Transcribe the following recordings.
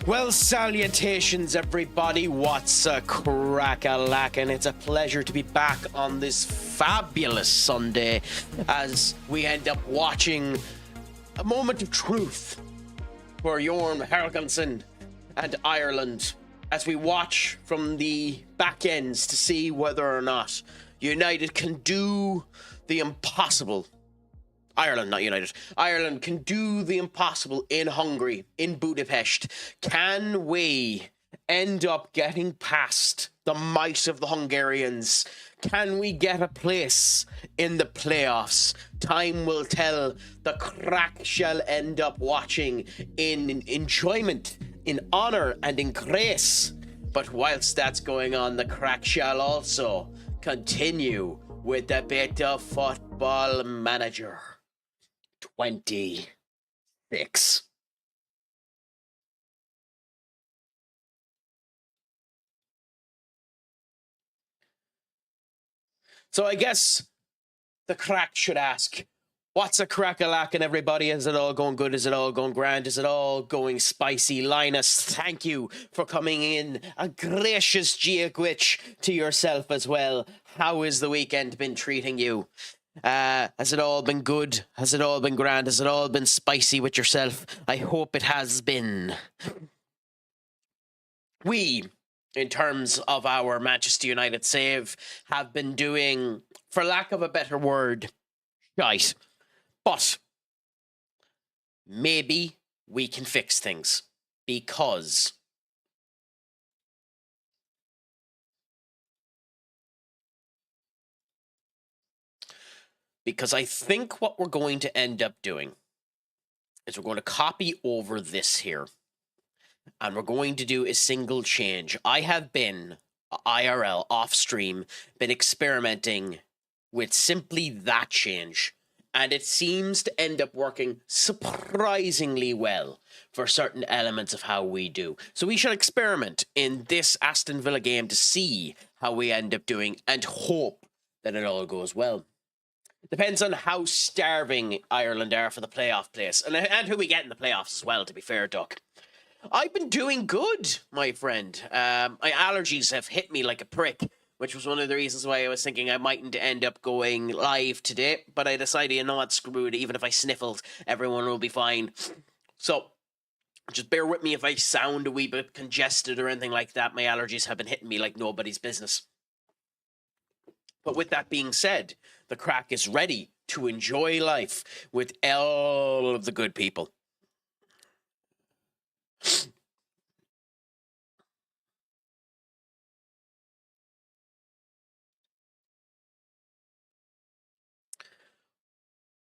Well, salutations, everybody. What's a crack-a-lackin'? It's a pleasure to be back on this fabulous Sunday as we end up watching a moment of truth for Jorn Helgensen and Ireland as we watch from the back ends to see whether or not United can do the impossible. Ireland, not United. Ireland can do the impossible in Hungary, in Budapest. Can we end up getting past the might of the Hungarians? Can we get a place in the playoffs? Time will tell. The Craic shall end up watching in enjoyment, in honour, and in grace. But whilst that's going on, the Craic shall also continue with a bit of Football Manager 26. So I guess the Craic should ask, what's a crack-a-lackin', everybody? Is it all going good? Is it all going grand? Is it all going spicy? Linus, thank you for coming in. A gracious Giagwitch to yourself as well. How has the weekend been treating you? Has it all been good? Has it all been grand? Has it all been spicy with yourself? I hope it has been. We, in terms of our Manchester United save, have been doing, for lack of a better word, shite. But maybe we can fix things because I think what we're going to end up doing is we're going to copy over this here, and we're going to do a single change. I have been, IRL, off-stream, been experimenting with simply that change, and it seems to end up working surprisingly well for certain elements of how we do. So we shall experiment in this Aston Villa game to see how we end up doing and hope that it all goes well. Depends on how starving Ireland are for the playoff place. And who we get in the playoffs as well, to be fair, Duck. I've been doing good, my friend. My allergies have hit me like a prick, which was one of the reasons why I was thinking I mightn't end up going live today. But I decided, you know what, screw it. Even if I sniffled, everyone will be fine. So just bear with me if I sound a wee bit congested or anything like that. My allergies have been hitting me like nobody's business. But with that being said, the Craic is ready to enjoy life with all of the good people.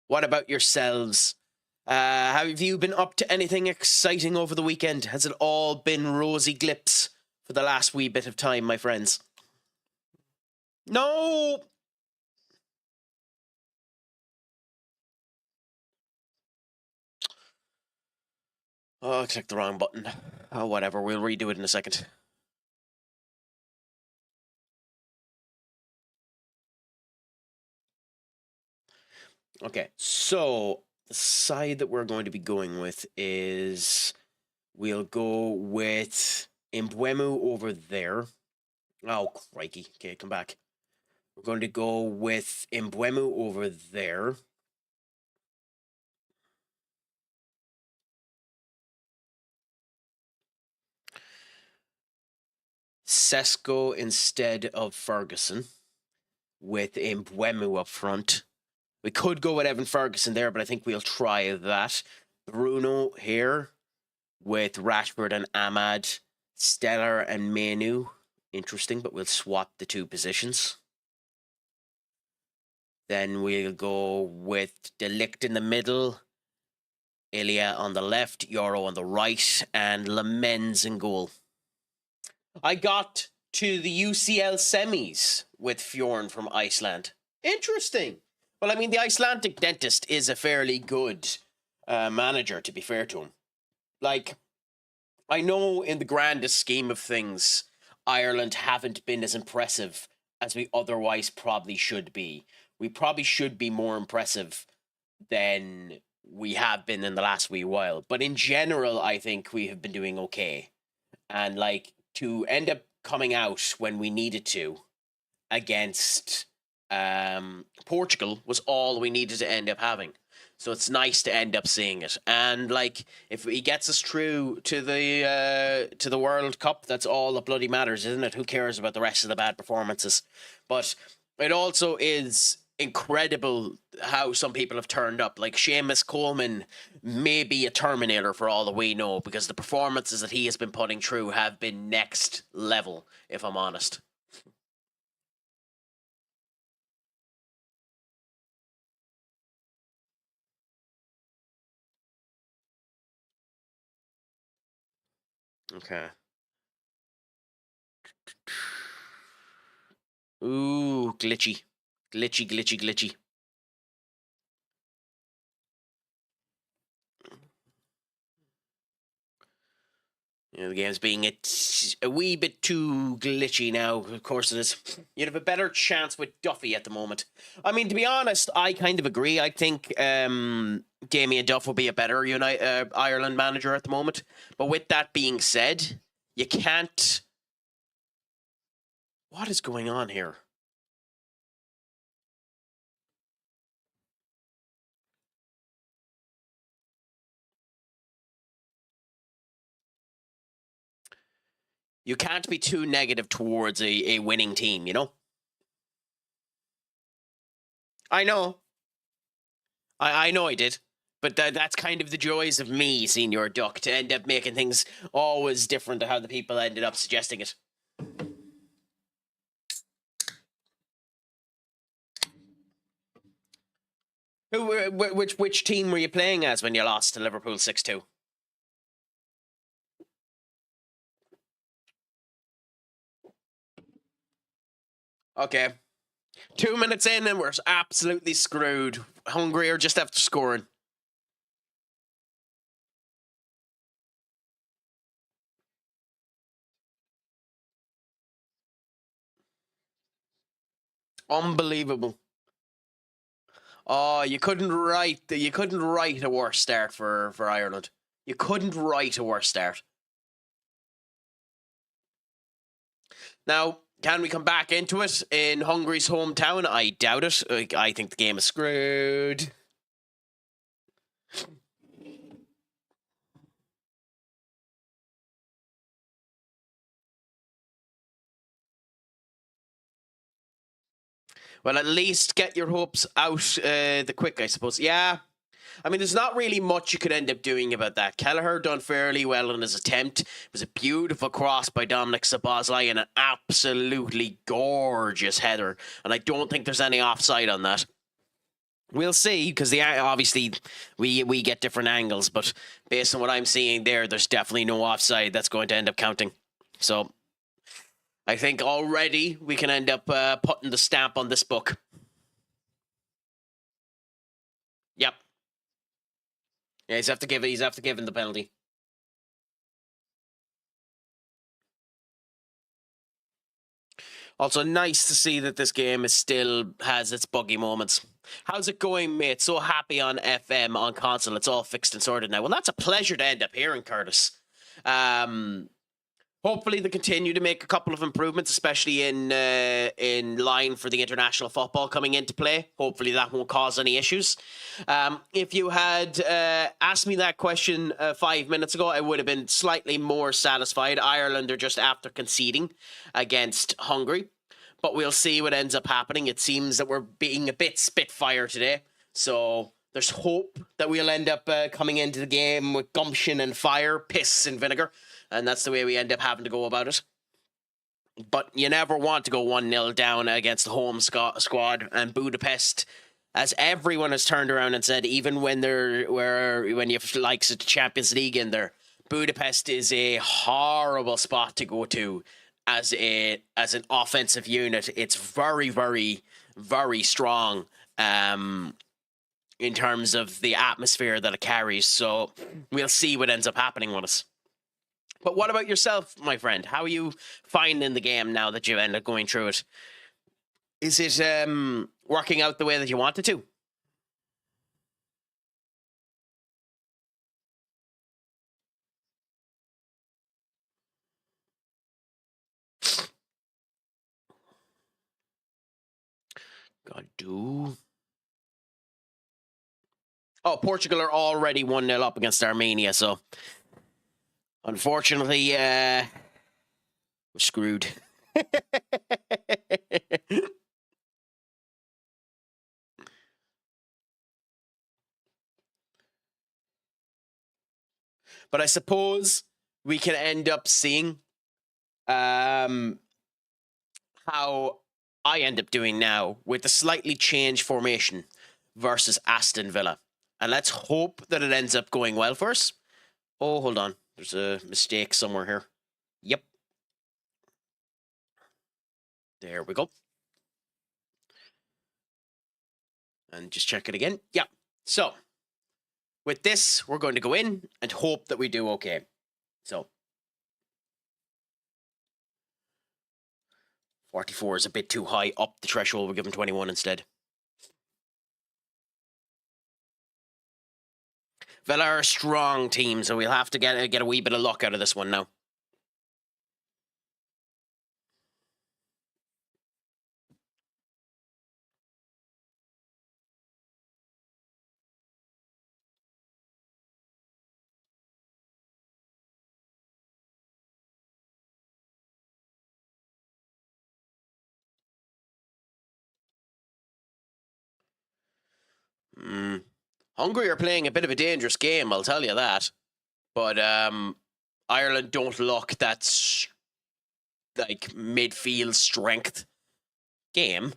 What about yourselves? Have you been up to anything exciting over the weekend? Has it all been rosy glips for the last wee bit of time, my friends? No! Oh, I clicked the wrong button. Oh, whatever. We'll redo it in a second. Okay, so the side that we're going to be going with is we'll go with Mbwemu over there. Oh, crikey. Okay, come back. We're going to go with Mbwemu over there. Sesko instead of Ferguson with Mbwemu up front. We could go with Evan Ferguson there, but I think we'll try that. Bruno here with Rashford and Ahmad. Stellar and Menu. Interesting, but we'll swap the two positions. Then we'll go with De Ligt in the middle. Ilya on the left, Euro on the right, and Lamens in goal. I got to the UCL semis with Fjorn from Iceland. Interesting. Well, I mean, the Icelandic dentist is a fairly good manager, to be fair to him. Like, I know in the grandest scheme of things, Ireland haven't been as impressive as we otherwise probably should be. We probably should be more impressive than we have been in the last wee while. But in general, I think we have been doing okay. And like to end up coming out when we needed to against Portugal was all we needed to end up having. So it's nice to end up seeing it. And like if he gets us through to the World Cup, that's all that bloody matters, isn't it? Who cares about the rest of the bad performances? But it also is incredible how some people have turned up. Like Seamus Coleman may be a Terminator for all that we know, because the performances that he has been putting through have been next level, if I'm honest. Okay. Ooh, glitchy. Glitchy, glitchy, glitchy. You know, the game's being a wee bit too glitchy now. Of course it is. You'd have a better chance with Duffy at the moment. I mean, to be honest, I kind of agree. I think Damien Duff will be a better Ireland manager at the moment. But with that being said, you can't... What is going on here? You can't be too negative towards a winning team, you know? I know. I know I did. But that's kind of the joys of me, Senior Duck, to end up making things always different to how the people ended up suggesting it. Which team were you playing as when you lost to Liverpool 6-2? Okay. 2 minutes in and we're absolutely screwed. Hungry or just after scoring. Unbelievable. Oh, you couldn't write a worse start for Ireland. You couldn't write a worse start. Now, can we come back into it in Hungary's hometown? I doubt it. I think the game is screwed. Well, at least get your hopes out the quick, I suppose. Yeah. I mean, there's not really much you could end up doing about that. Kelleher done fairly well in his attempt. It was a beautiful cross by Dominic Szoboszlai and an absolutely gorgeous header. And I don't think there's any offside on that. We'll see, because obviously we get different angles, but based on what I'm seeing there's definitely no offside that's going to end up counting. So I think already we can end up putting the stamp on this book. Yep. Yeah, he's have to give him the penalty. Also, nice to see that this game still has its buggy moments. How's it going, mate? So happy on FM, on console. It's all fixed and sorted now. Well, that's a pleasure to end up hearing, Curtis. Hopefully they continue to make a couple of improvements, especially in line for the international football coming into play. Hopefully that won't cause any issues. If you had asked me that question 5 minutes ago, I would have been slightly more satisfied. Ireland are just after conceding against Hungary. But we'll see what ends up happening. It seems that we're being a bit spitfire today. So there's hope that we'll end up coming into the game with gumption and fire, piss and vinegar. And that's the way we end up having to go about it. But you never want to go 1-0 down against the home squad. And Budapest, as everyone has turned around and said, even when when you have likes of the Champions League in there, Budapest is a horrible spot to go to as an offensive unit. It's very, very, very strong in terms of the atmosphere that it carries. So we'll see what ends up happening with us. But what about yourself, my friend? How are you finding the game now that you end up going through it? Is it working out the way that you wanted to? God, do. Oh, Portugal are already 1-0 up against Armenia, so unfortunately, we're screwed. But I suppose we can end up seeing how I end up doing now with the slightly changed formation versus Aston Villa. And let's hope that it ends up going well for us. Oh, hold on. There's a mistake somewhere here. Yep. There we go. And just check it again. Yeah. So, with this, we're going to go in and hope that we do okay. So, 44 is a bit too high up the threshold. We'll give him 21 instead. Villa are a strong team, so we'll have to get a wee bit of luck out of this one now. Hungary are playing a bit of a dangerous game, I'll tell you that. But Ireland don't look that like midfield strength game.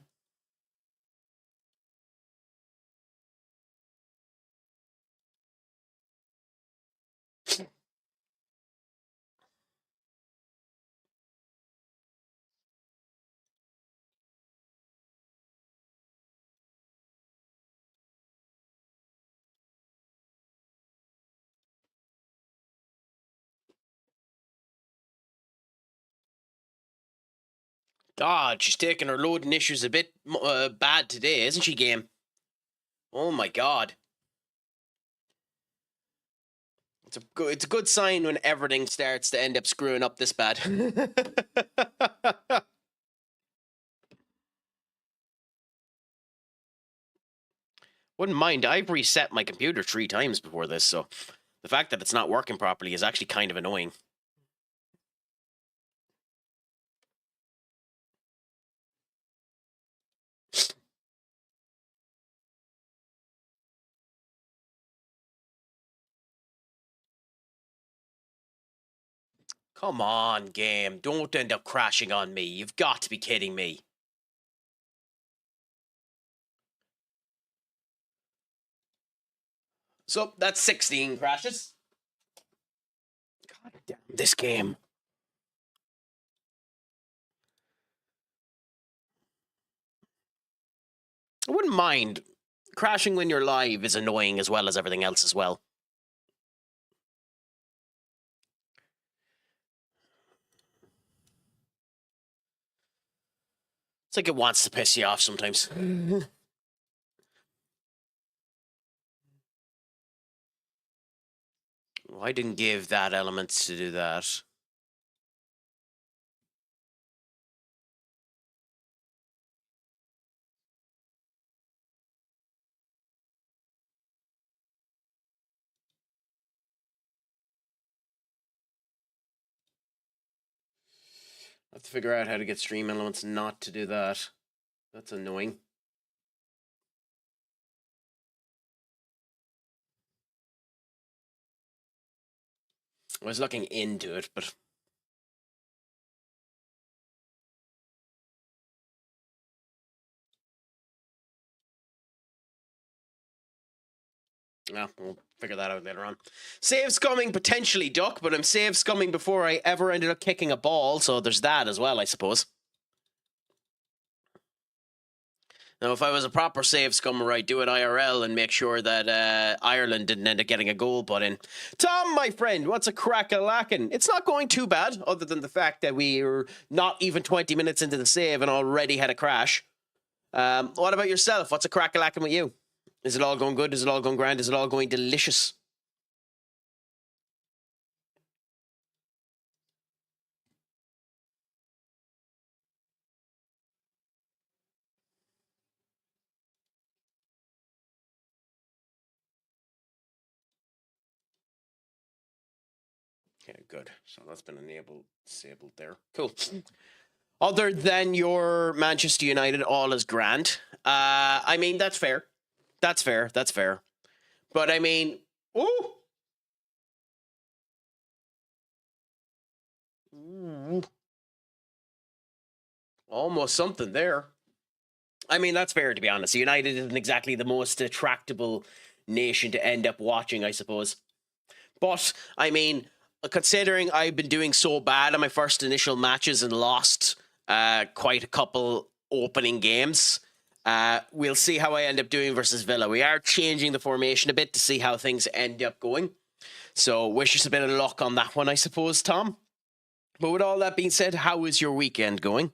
God, she's taking her loading issues a bit bad today, isn't she, game? Oh my God. It's a good sign when everything starts to end up screwing up this bad. Wouldn't mind. I've reset my computer 3 times before this, so the fact that it's not working properly is actually kind of annoying. Come on, game. Don't end up crashing on me. You've got to be kidding me. So that's 16 crashes. God damn this game. I wouldn't mind. Crashing when you're live is annoying as well as everything else as well. It's like it wants to piss you off sometimes. I didn't give that element to do that. I have to figure out how to get stream elements not to do that. That's annoying. I was looking into it, but yeah, we'll figure that out later on. Save scumming potentially, Duck, but I'm save scumming before I ever ended up kicking a ball, so there's that as well, I suppose. Now, if I was a proper save scummer, I'd do it IRL and make sure that Ireland didn't end up getting a goal put in. Tom, my friend, what's a crack-a-lackin'? It's not going too bad, other than the fact that we were not even 20 minutes into the save and already had a crash. What about yourself? What's a crack-a-lackin' with you? Is it all going good? Is it all going grand? Is it all going delicious? Okay, good. So that's been disabled there. Cool. Other than your Manchester United, all is grand. I mean, that's fair. That's fair. That's fair. But I mean, ooh. Ooh. Almost something there. I mean, that's fair, to be honest. United isn't exactly the most attractable nation to end up watching, I suppose. But, I mean, considering I've been doing so bad in my first initial matches and lost quite a couple opening games, we'll see how I end up doing versus Villa. We are changing the formation a bit to see how things end up going. So, wish us a bit of luck on that one, I suppose, Tom. But with all that being said, how is your weekend going?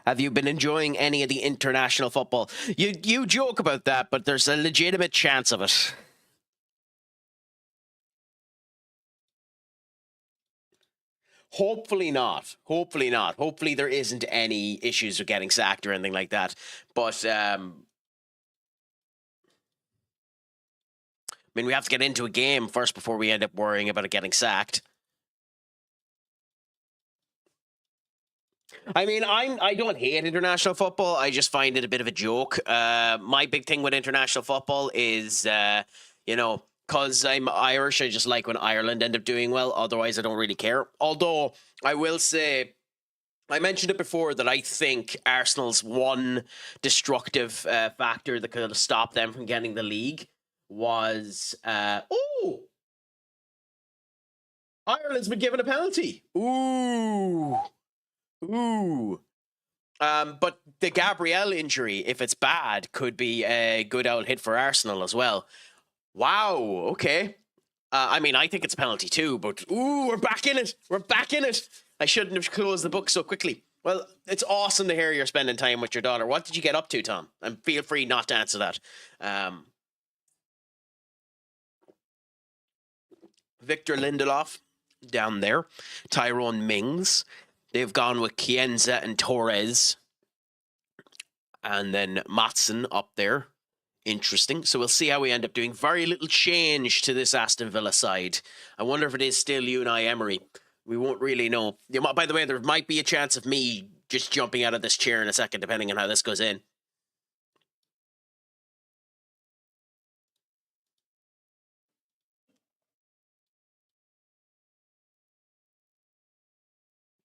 Have you been enjoying any of the international football? You joke about that, but there's a legitimate chance of it. Hopefully not. Hopefully not. Hopefully there isn't any issues with getting sacked or anything like that. But I mean, we have to get into a game first before we end up worrying about it getting sacked. I mean, I don't hate international football. I just find it a bit of a joke. My big thing with international football is, because I'm Irish, I just like when Ireland end up doing well. Otherwise, I don't really care. Although I will say, I mentioned it before that I think Arsenal's one destructive factor that could have stopped them from getting the league was, Ireland's been given a penalty. Ooh. But the Gabriel injury, if it's bad, could be a good old hit for Arsenal as well. Wow. Okay. I mean, I think it's a penalty too, but we're back in it. We're back in it. I shouldn't have closed the book so quickly. Well, it's awesome to hear you're spending time with your daughter. What did you get up to, Tom? And feel free not to answer that. Victor Lindelof down there. Tyrone Mings. They've gone with Chiesa and Torres. And then Matson up there. Interesting. So we'll see how we end up doing. Very little change to this Aston Villa side. I wonder if it is still Unai Emery. We won't really know. By the way, there might be a chance of me just jumping out of this chair in a second, depending on how this goes in.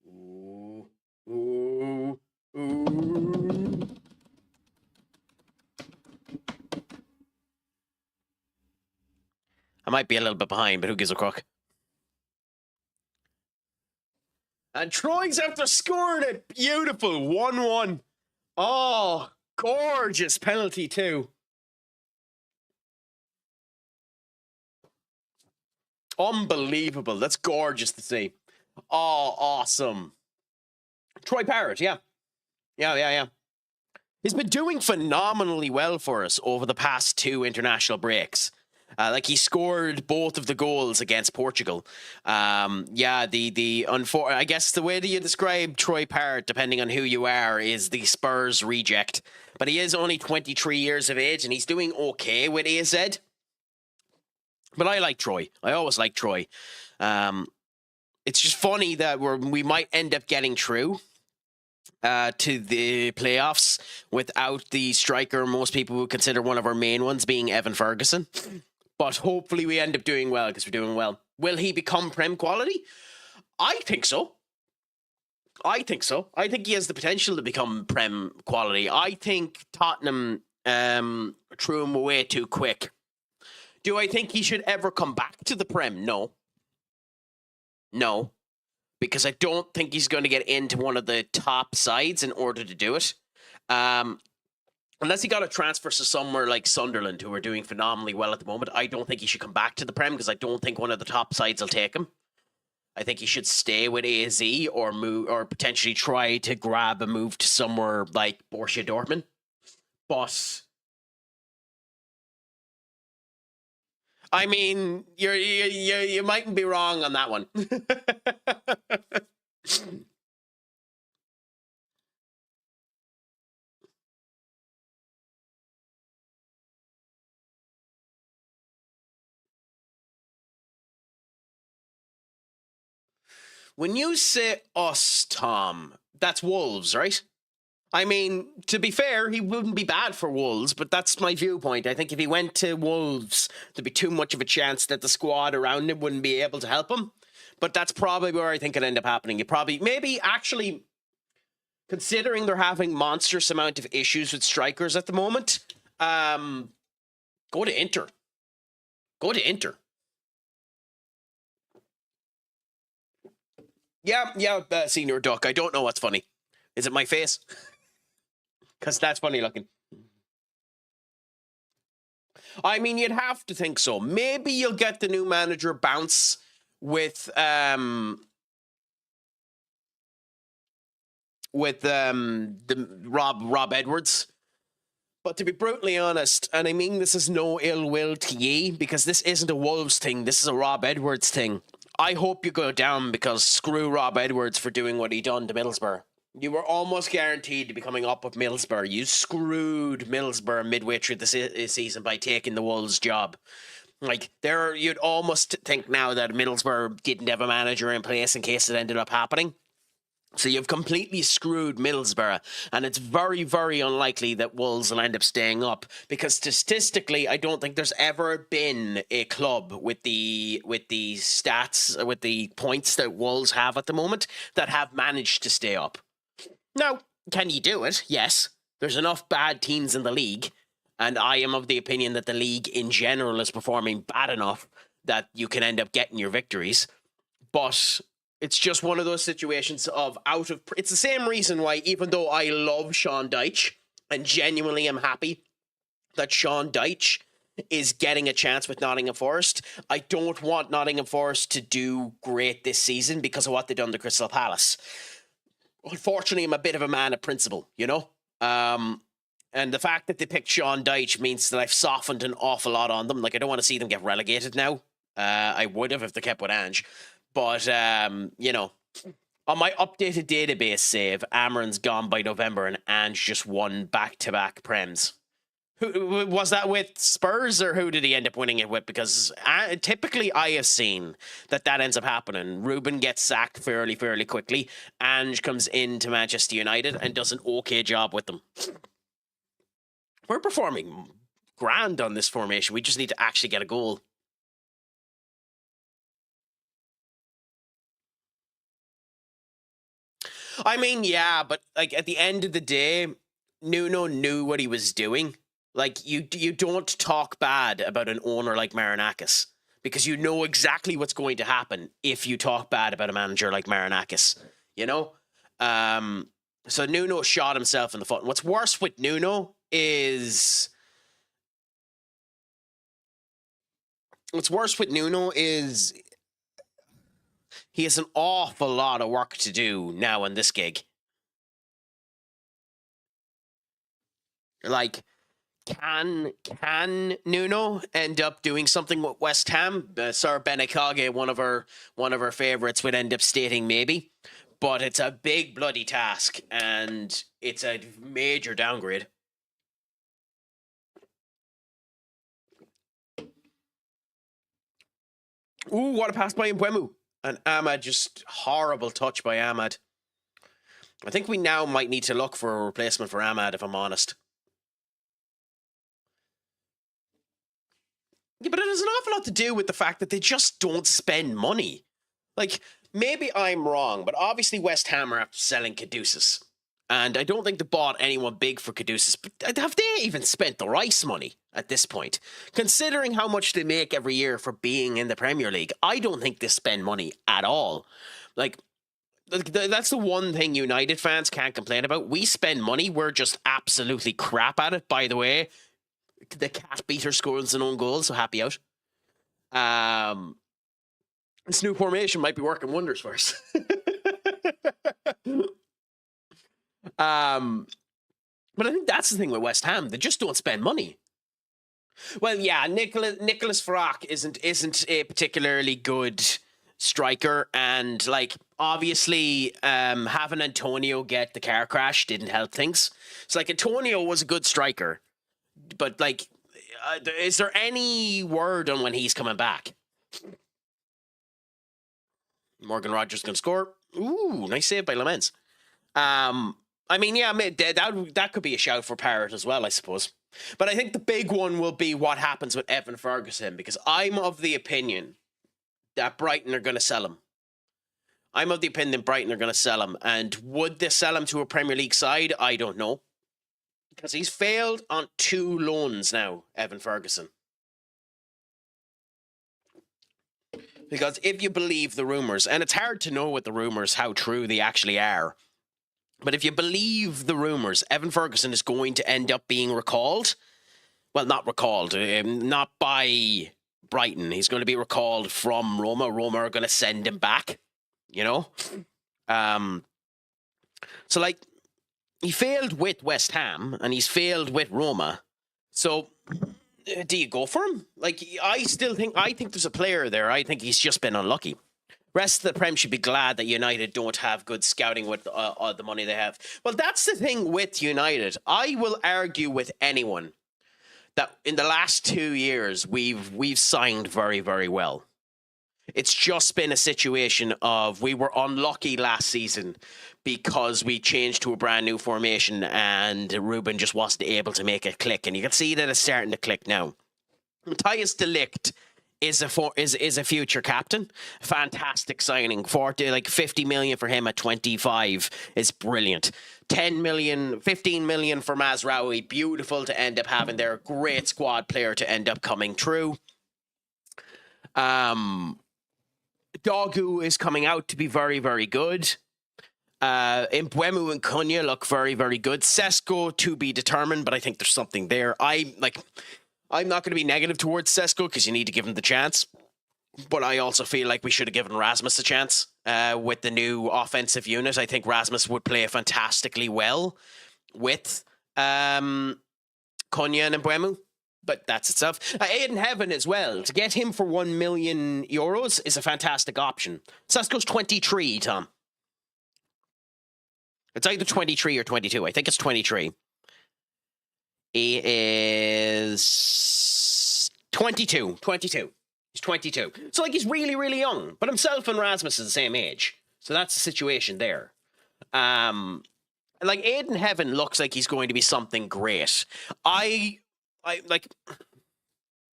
Ooh. Ooh. Ooh. I might be a little bit behind, but who gives a crook? And Troy's after scoring it. Beautiful. 1-1. Oh, gorgeous penalty too. Unbelievable. That's gorgeous to see. Oh, awesome. Troy Parrott, yeah. Yeah. He's been doing phenomenally well for us over the past two international breaks. He scored both of the goals against Portugal. I guess the way that you describe Troy Parrott, depending on who you are, is the Spurs reject. But he is only 23 years of age, and he's doing okay with AZ. But I like Troy. I always like Troy. It's just funny that we might end up getting through to the playoffs without the striker most people would consider one of our main ones being Evan Ferguson. But hopefully we end up doing well because we're doing well. Will he become Prem quality? I think so. I think he has the potential to become Prem quality. I think Tottenham threw him away too quick. Do I think he should ever come back to the Prem? No. Because I don't think he's going to get into one of the top sides in order to do it. Unless he got a transfer to somewhere like Sunderland, who are doing phenomenally well at the moment, I don't think he should come back to the Prem because I don't think one of the top sides will take him. I think he should stay with AZ or move, or potentially try to grab a move to somewhere like Borussia Dortmund. But I mean, you mightn't be wrong on that one. When you say us, Tom, that's Wolves, right? I mean, to be fair, he wouldn't be bad for Wolves, but that's my viewpoint. I think if he went to Wolves, there'd be too much of a chance that the squad around him wouldn't be able to help him. But that's probably where I think it'd end up happening. Maybe actually, considering they're having monstrous amount of issues with strikers at the moment, go to Inter. Go to Inter. Yeah, Senior Duck. I don't know what's funny. Is it my face? Because that's funny looking. I mean, you'd have to think so. Maybe you'll get the new manager bounce with the Rob Edwards. But to be brutally honest, and I mean this is no ill will to ye, because this isn't a Wolves thing, this is a Rob Edwards thing. I hope you go down, because screw Rob Edwards for doing what he done to Middlesbrough. You were almost guaranteed to be coming up with Middlesbrough. You screwed Middlesbrough midway through the season by taking the Wolves job. Like, you'd almost think now that Middlesbrough didn't have a manager in place in case it ended up happening. So you've completely screwed Middlesbrough, and it's very, very unlikely that Wolves will end up staying up, because statistically, I don't think there's ever been a club with the stats, with the points that Wolves have at the moment, that have managed to stay up. Now, can you do it? Yes. There's enough bad teams in the league, and I am of the opinion that the league in general is performing bad enough that you can end up getting your victories. But it's just one of those situations of it's the same reason why, even though I love Sean Dyche and genuinely am happy that Sean Dyche is getting a chance with Nottingham Forest, I don't want Nottingham Forest to do great this season because of what they've done to Crystal Palace. Unfortunately, I'm a bit of a man of principle, you know? And the fact that they picked Sean Dyche means that I've softened an awful lot on them. Like, I don't want to see them get relegated now. I would have if they kept with Ange. But, you know, on my updated database save, Amarin's gone by November and Ange just won back-to-back Prems. Who was that with, Spurs, or who did he end up winning it with? Because typically I have seen that ends up happening. Ruben gets sacked fairly quickly. Ange comes into Manchester United and does an okay job with them. We're performing grand on this formation. We just need to actually get a goal. I mean, yeah, but like at the end of the day, Nuno knew what he was doing. Like, you don't talk bad about an owner like Marinakis, because you know exactly what's going to happen if you talk bad about a manager like Marinakis, you know? So Nuno shot himself in the foot. And what's worse with Nuno is... he has an awful lot of work to do now in this gig. Like, can Nuno end up doing something with West Ham? Sir Benekage, one of our favourites, would end up stating maybe, but it's a big bloody task and it's a major downgrade. Ooh, what a pass by Mbeumo. And Ahmad, just horrible touch by Ahmad. I think we now might need to look for a replacement for Ahmad, if I'm honest. Yeah, but it has an awful lot to do with the fact that they just don't spend money. Like, maybe I'm wrong, but obviously West Ham are after selling Caduceus. And I don't think they bought anyone big for Caduceus, but have they even spent the Rice money at this point? Considering how much they make every year for being in the Premier League, I don't think they spend money at all. Like, that's the one thing United fans can't complain about. We spend money, we're just absolutely crap at it. By the way, the cat beater scores an own goal, so happy out. This new formation might be working wonders for us. But I think that's the thing with West Ham. They just don't spend money. Well, yeah, Nicholas Farrak isn't a particularly good striker, and like obviously having Antonio get the car crash didn't help things. So like Antonio was a good striker, but like is there any word on when he's coming back? Morgan Rogers going to score. Ooh, nice save by Lamens. I mean, yeah, that could be a shout for Parrott as well, I suppose. But I think the big one will be what happens with Evan Ferguson, because I'm of the opinion that Brighton are going to sell him. I'm of the opinion Brighton are going to sell him. And would they sell him to a Premier League side? I don't know. Because he's failed on 2 loans now, Evan Ferguson. Because if you believe the rumours, and it's hard to know with the rumours how true they actually are, but if you believe the rumours, Evan Ferguson is going to end up being recalled. Well, not recalled, not by Brighton. He's going to be recalled from Roma. Roma are going to send him back, you know? So, like, he failed with West Ham, and he's failed with Roma. So, do you go for him? Like, I think there's a player there. I think he's just been unlucky. Rest of the Prem should be glad that United don't have good scouting with the money they have. Well, that's the thing with United. I will argue with anyone that in the last 2 years, we've signed very, very well. It's just been a situation of we were unlucky last season because we changed to a brand new formation and Ruben just wasn't able to make it click. And you can see that it's starting to click now. Matthias de Ligt is a future captain. Fantastic signing. 50 million for him at 25 is brilliant. 10 million, 15 million for Mazraoui. Beautiful to end up having there. Great squad player to end up coming through. Dogu is coming out to be very, very good. Mbeumo and Cunha look very, very good. Sesko to be determined, but I think there's something there. I'm not going to be negative towards Sesko because you need to give him the chance. But I also feel like we should have given Rasmus a chance with the new offensive unit. I think Rasmus would play fantastically well with Cunha and Mbeumo. But that's itself. Aiden Heaven as well. To get him for €1 million is a fantastic option. Sesko's 23, Tom. It's either 23 or 22. I think it's 23. He is 22. 22. He's 22. So, like, he's really, really young. But himself and Rasmus are the same age. So that's the situation there. Like, Aiden Heaven looks like he's going to be something great. I like...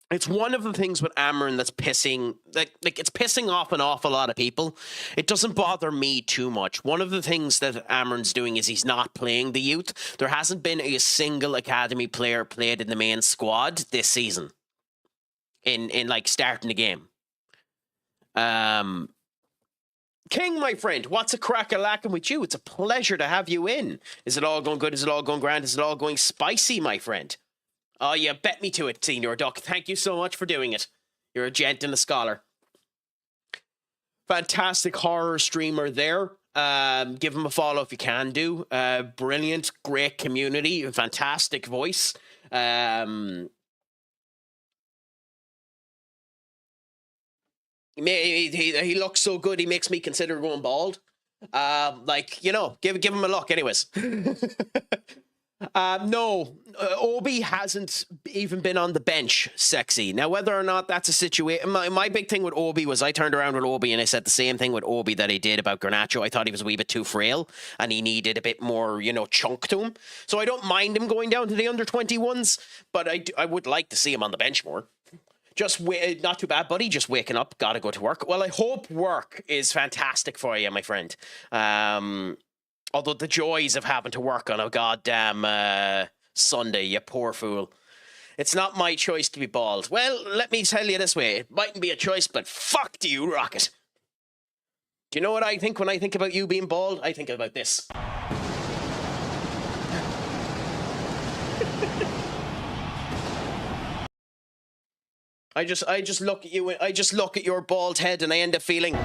It's one of the things with Amron that's pissing, like it's pissing off an awful lot of people. It doesn't bother me too much. One of the things that Amron's doing is he's not playing the youth. There hasn't been a single academy player played in the main squad this season. In like starting the game. King, my friend, what's a crack-a-lacking with you? It's a pleasure to have you in. Is it all going good? Is it all going grand? Is it all going spicy, my friend? Oh, you bet me to it, Senior Duck. Thank you so much for doing it. You're a gent and a scholar. Fantastic horror streamer there. Give him a follow if you can do. Brilliant, great community, fantastic voice. He looks so good, he makes me consider going bald. Give him a look anyways. No, Obi hasn't even been on the bench, sexy. Now, whether or not that's a situation... My big thing with Obi was I turned around with Obi and I said the same thing with Obi that I did about Garnacho. I thought he was a wee bit too frail and he needed a bit more, chunk to him. So I don't mind him going down to the under-21s, but I would like to see him on the bench more. Not too bad, buddy. Just waking up, gotta go to work. Well, I hope work is fantastic for you, my friend. Although the joys of having to work on a goddamn Sunday, you poor fool. It's not my choice to be bald. Well, let me tell you this way. It mightn't be a choice, but fuck do you, Rocket. Do you know what I think when I think about you being bald? I think about this. I just look at you. I just look at your bald head and I end up feeling...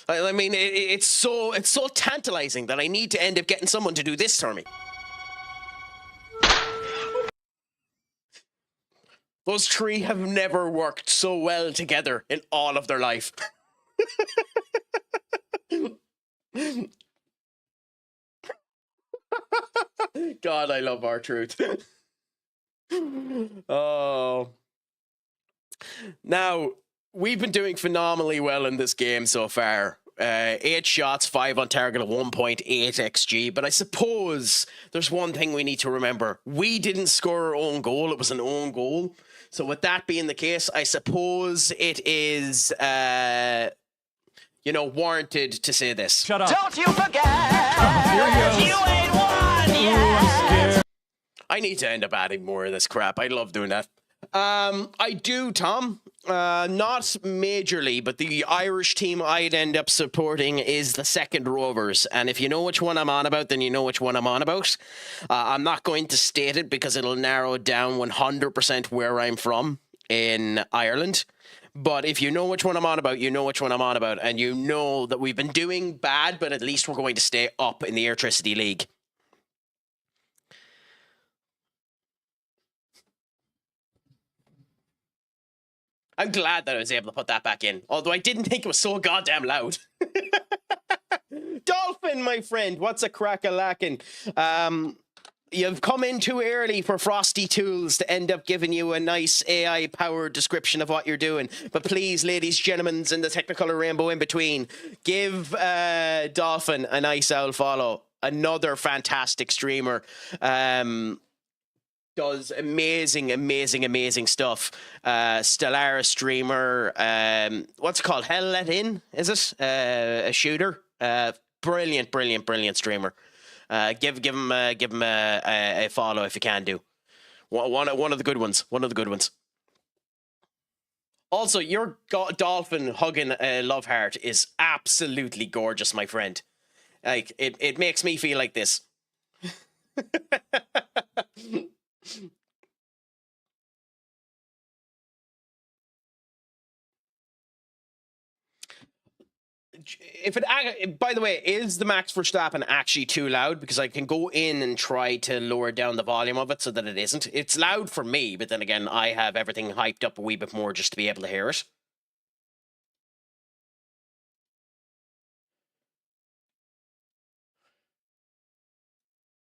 I mean, it's so tantalizing that I need to end up getting someone to do this for me. Those three have never worked so well together in all of their life. God, I love R-Truth. Oh. Now, we've been doing phenomenally well in this game so far. 8 shots, 5 on target, 1.8 XG. But I suppose there's one thing we need to remember. We didn't score our own goal. It was an own goal. So with that being the case, I suppose it is, warranted to say this. Shut up. Don't you forget, Here he you goes. ain't won Ooh, yet. I'm scared. I need to end up adding more of this crap. I love doing that. I do, Tom. Not majorly, but the Irish team I'd end up supporting is the Second Rovers. And if you know which one I'm on about, then you know which one I'm on about. I'm not going to state it because it'll narrow down 100% where I'm from in Ireland. But if you know which one I'm on about, you know which one I'm on about. And you know that we've been doing bad, but at least we're going to stay up in the Airtricity League. I'm glad that I was able to put that back in, although I didn't think it was so goddamn loud. Dolphin, my friend, what's a crack-a-lackin'? You've come in too early for Frosty Tools to end up giving you a nice AI-powered description of what you're doing. But please, ladies, gentlemen, and the Technicolor rainbow in between, give Dolphin a nice old follow. Another fantastic streamer. Does amazing stuff. Stellaris streamer. What's it called? Hell Let In, is it? A shooter. Brilliant streamer. Give him a follow if you can do. One of the good ones. One of the good ones. Also, your dolphin hugging love heart is absolutely gorgeous, my friend. Like it makes me feel like this. If it, by the way, is the Max Verstappen actually too loud? Because I can go in and try to lower down the volume of it so that it isn't. It's loud for me, but then again, I have everything hyped up a wee bit more just to be able to hear it.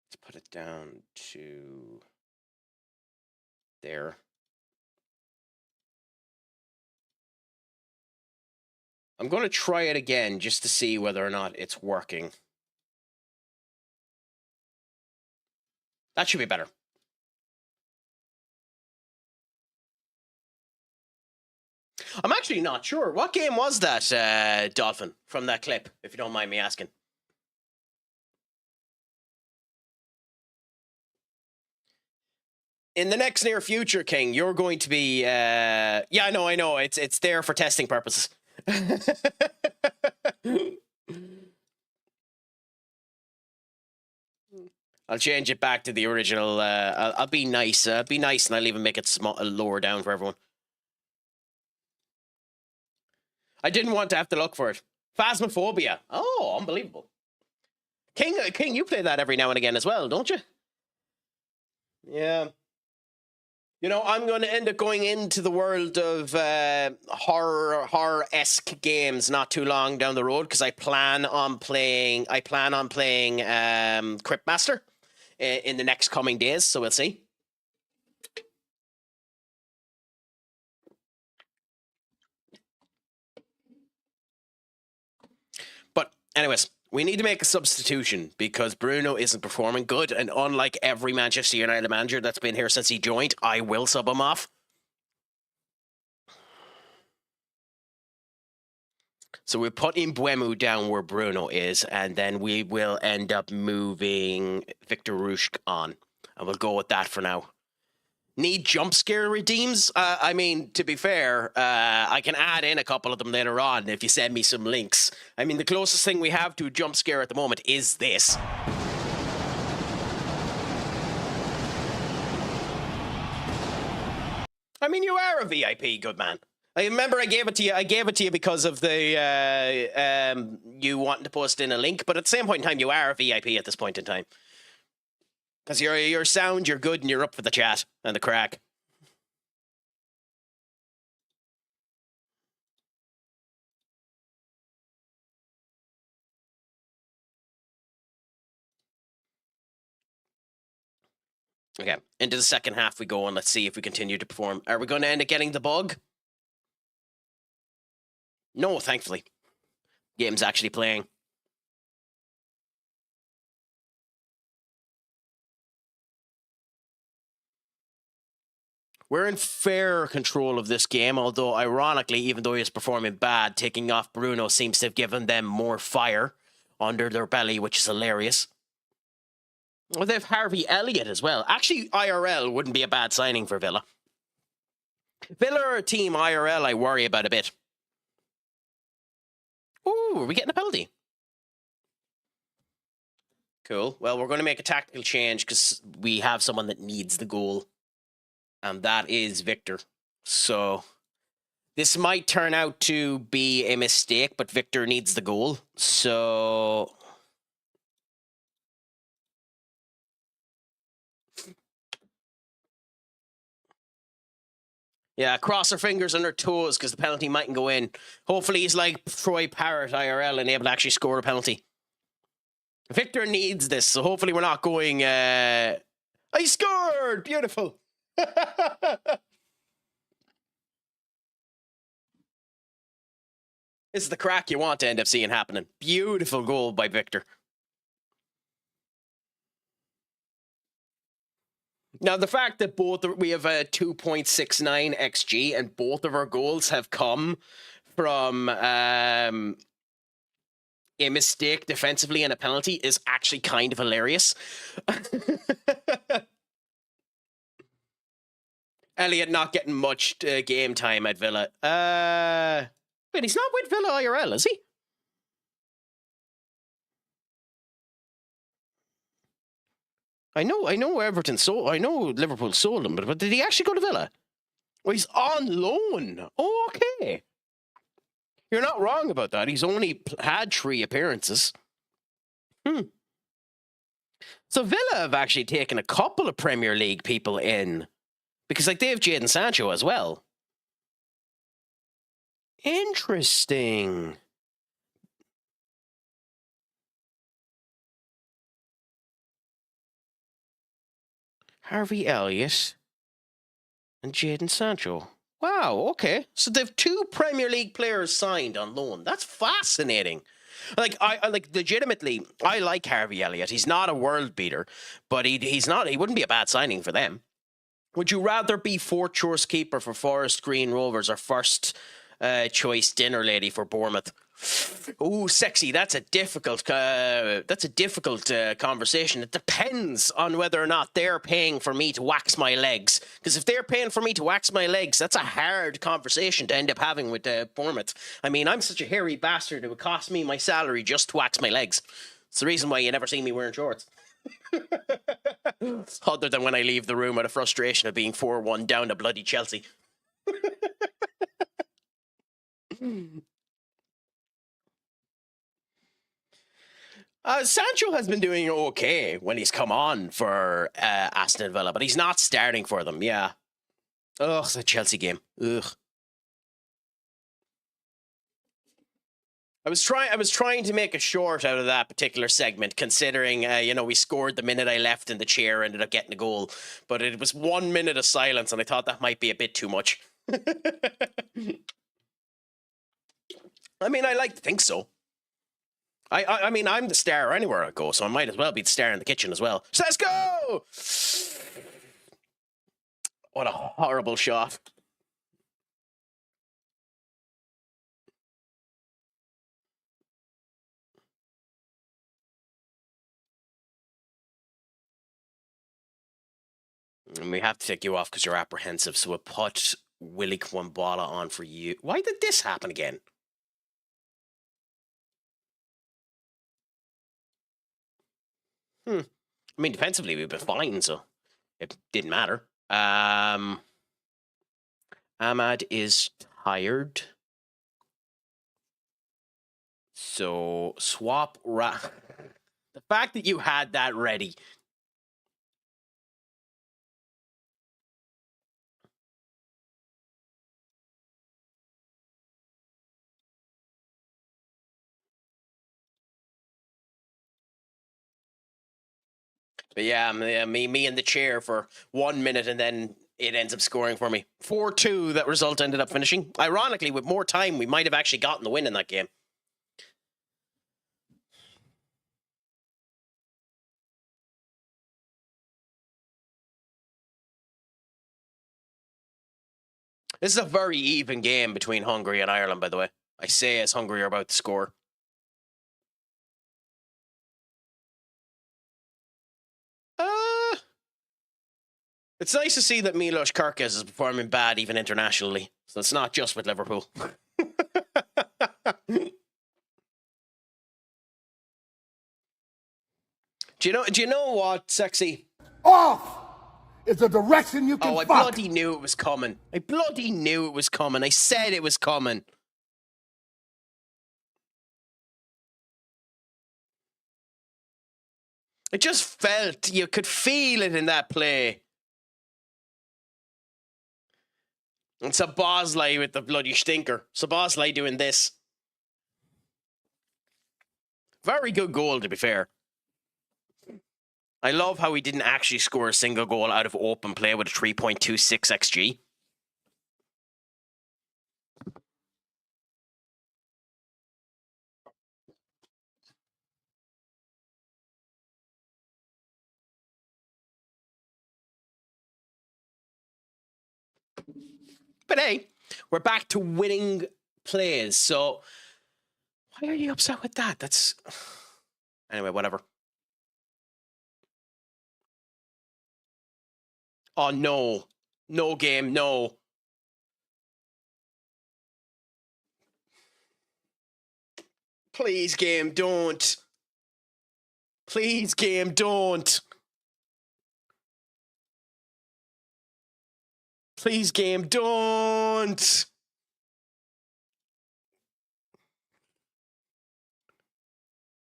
Let's put it down to there. I'm going to try it again just to see whether or not it's working. That should be better. I'm actually not sure. What game was that, Dolphin, from that clip, if you don't mind me asking? In the next near future, King, you're going to be... yeah, I know. It's there for testing purposes. I'll change it back to the original. I'll be nice. Be nice, and I'll even make it lower down for everyone. I didn't want to have to look for it. Phasmophobia. Oh, unbelievable. King, you play that every now and again as well, don't you? Yeah. You know, I'm going to end up going into the world of horror-esque games not too long down the road because I plan on playing Cryptmaster in the next coming days, so we'll see. But anyways, we need to make a substitution because Bruno isn't performing good, and unlike every Manchester United manager that's been here since he joined, I will sub him off. So we put Mbeumo down where Bruno is, and then we will end up moving Victor Rushk on, and we'll go with that for now. Need jump scare redeems? I mean, to be fair, I can add in a couple of them later on if you send me some links. I mean, the closest thing we have to a jump scare at the moment is this. I mean, you are a VIP, good man. I remember I gave it to you. I gave it to you because of the you wanting to post in a link, but at the same point in time, you are a VIP at this point in time. Because your sound, you're good, and you're up for the chat and the crack. Okay, into the second half we go, and let's see if we continue to perform. Are we going to end up getting the bug? No, thankfully. Game's actually playing. We're in fair control of this game, although ironically, even though he's performing bad, taking off Bruno seems to have given them more fire under their belly, which is hilarious. Well, they have Harvey Elliott as well. Actually, IRL wouldn't be a bad signing for Villa. Villa are a team IRL I worry about a bit. Ooh, are we getting a penalty? Cool. Well, we're going to make a tactical change because we have someone that needs the goal. And that is Victor. So this might turn out to be a mistake, but Victor needs the goal. So yeah, cross our fingers and our toes because the penalty mightn't go in. Hopefully he's like Troy Parrott IRL and able to actually score a penalty. Victor needs this, so hopefully we're not going, I scored! Beautiful! This is the crack you want to end up seeing happening. Beautiful goal by Victor. Now, the fact that we have a 2.69 XG and both of our goals have come from a mistake defensively and a penalty is actually kind of hilarious. Elliot not getting much game time at Villa. Wait, he's not with Villa IRL, is he? I know Everton sold. I know Liverpool sold him, but did he actually go to Villa? Well, he's on loan. Oh, okay. You're not wrong about that. He's only had 3 appearances. So Villa have actually taken a couple of Premier League people in. Because like they have Jadon Sancho as well. Interesting. Harvey Elliott and Jadon Sancho. Wow, okay. So they've 2 Premier League players signed on loan. That's fascinating. Like I like legitimately, I like Harvey Elliott. He's not a world beater, but he wouldn't be a bad signing for them. Would you rather be fourth choice keeper for Forest Green Rovers or first choice dinner lady for Bournemouth? Ooh, sexy. That's a difficult conversation. It depends on whether or not they're paying for me to wax my legs. Because if they're paying for me to wax my legs, that's a hard conversation to end up having with Bournemouth. I mean, I'm such a hairy bastard. It would cost me my salary just to wax my legs. It's the reason why you never see me wearing shorts. Other than when I leave the room out of frustration of being 4-1 down to bloody Chelsea. Sancho has been doing okay when he's come on for Aston Villa, but he's not starting for them, yeah. Ugh, the Chelsea game. Ugh. I was trying to make a short out of that particular segment, considering, we scored the minute I left in the chair, ended up getting a goal. But it was 1 minute of silence, and I thought that might be a bit too much. I mean, I like to think so. I mean, I'm the star anywhere I go, so I might as well be the star in the kitchen as well. So let's go! What a horrible shot. And we have to take you off because you're apprehensive, so we'll put Willie Kwambala on for you. Why did this happen again? I mean, defensively, we've been fine, so it didn't matter. Ahmad is tired. So, swap... The fact that you had that ready... But yeah, me in the chair for 1 minute and then it ends up scoring for me. 4-2, that result ended up finishing. Ironically, with more time, we might have actually gotten the win in that game. This is a very even game between Hungary and Ireland, by the way. I say as Hungary are about to score. It's nice to see that Milos Kerkez is performing bad even internationally. So it's not just with Liverpool. Do you know what, Sexy? Off is a direction you can I bloody knew it was coming. I bloody knew it was coming. I said it was coming. I just felt, you could feel it in that play. And Szoboszlai with the bloody stinker. Szoboszlai doing this. Very good goal, to be fair. I love how he didn't actually score a single goal out of open play with a 3.26 XG. But hey, we're back to winning plays. So why are you upset with that? That's... Anyway, whatever. Oh, no. No game, no. Please, game, don't. Please, game, don't. Please, game, don't.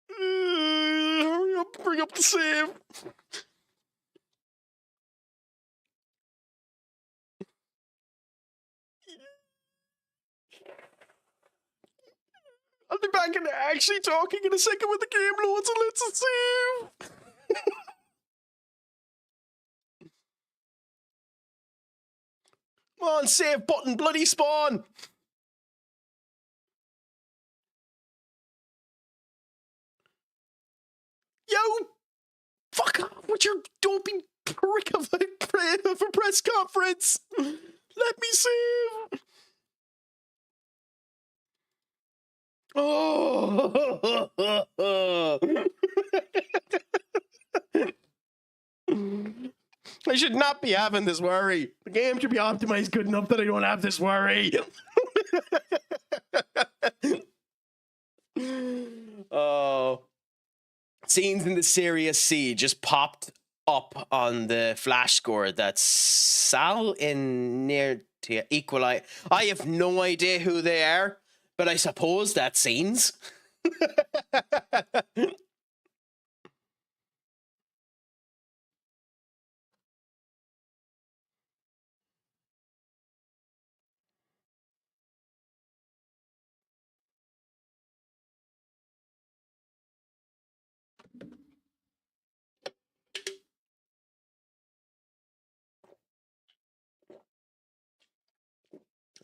Hurry up, bring up the save. I'll be back and actually talking in a second with the game loads and let's save. Come on, save button, bloody spawn. Yo, fuck off with your dopey prick of a press conference. Let me save. Oh. I should not be having this worry. The game should be optimized good enough that I don't have this worry. Oh. Scenes in the Serie C just popped up on the flash score that Sal in near to equalize. I have no idea who they are, but I suppose that's scenes.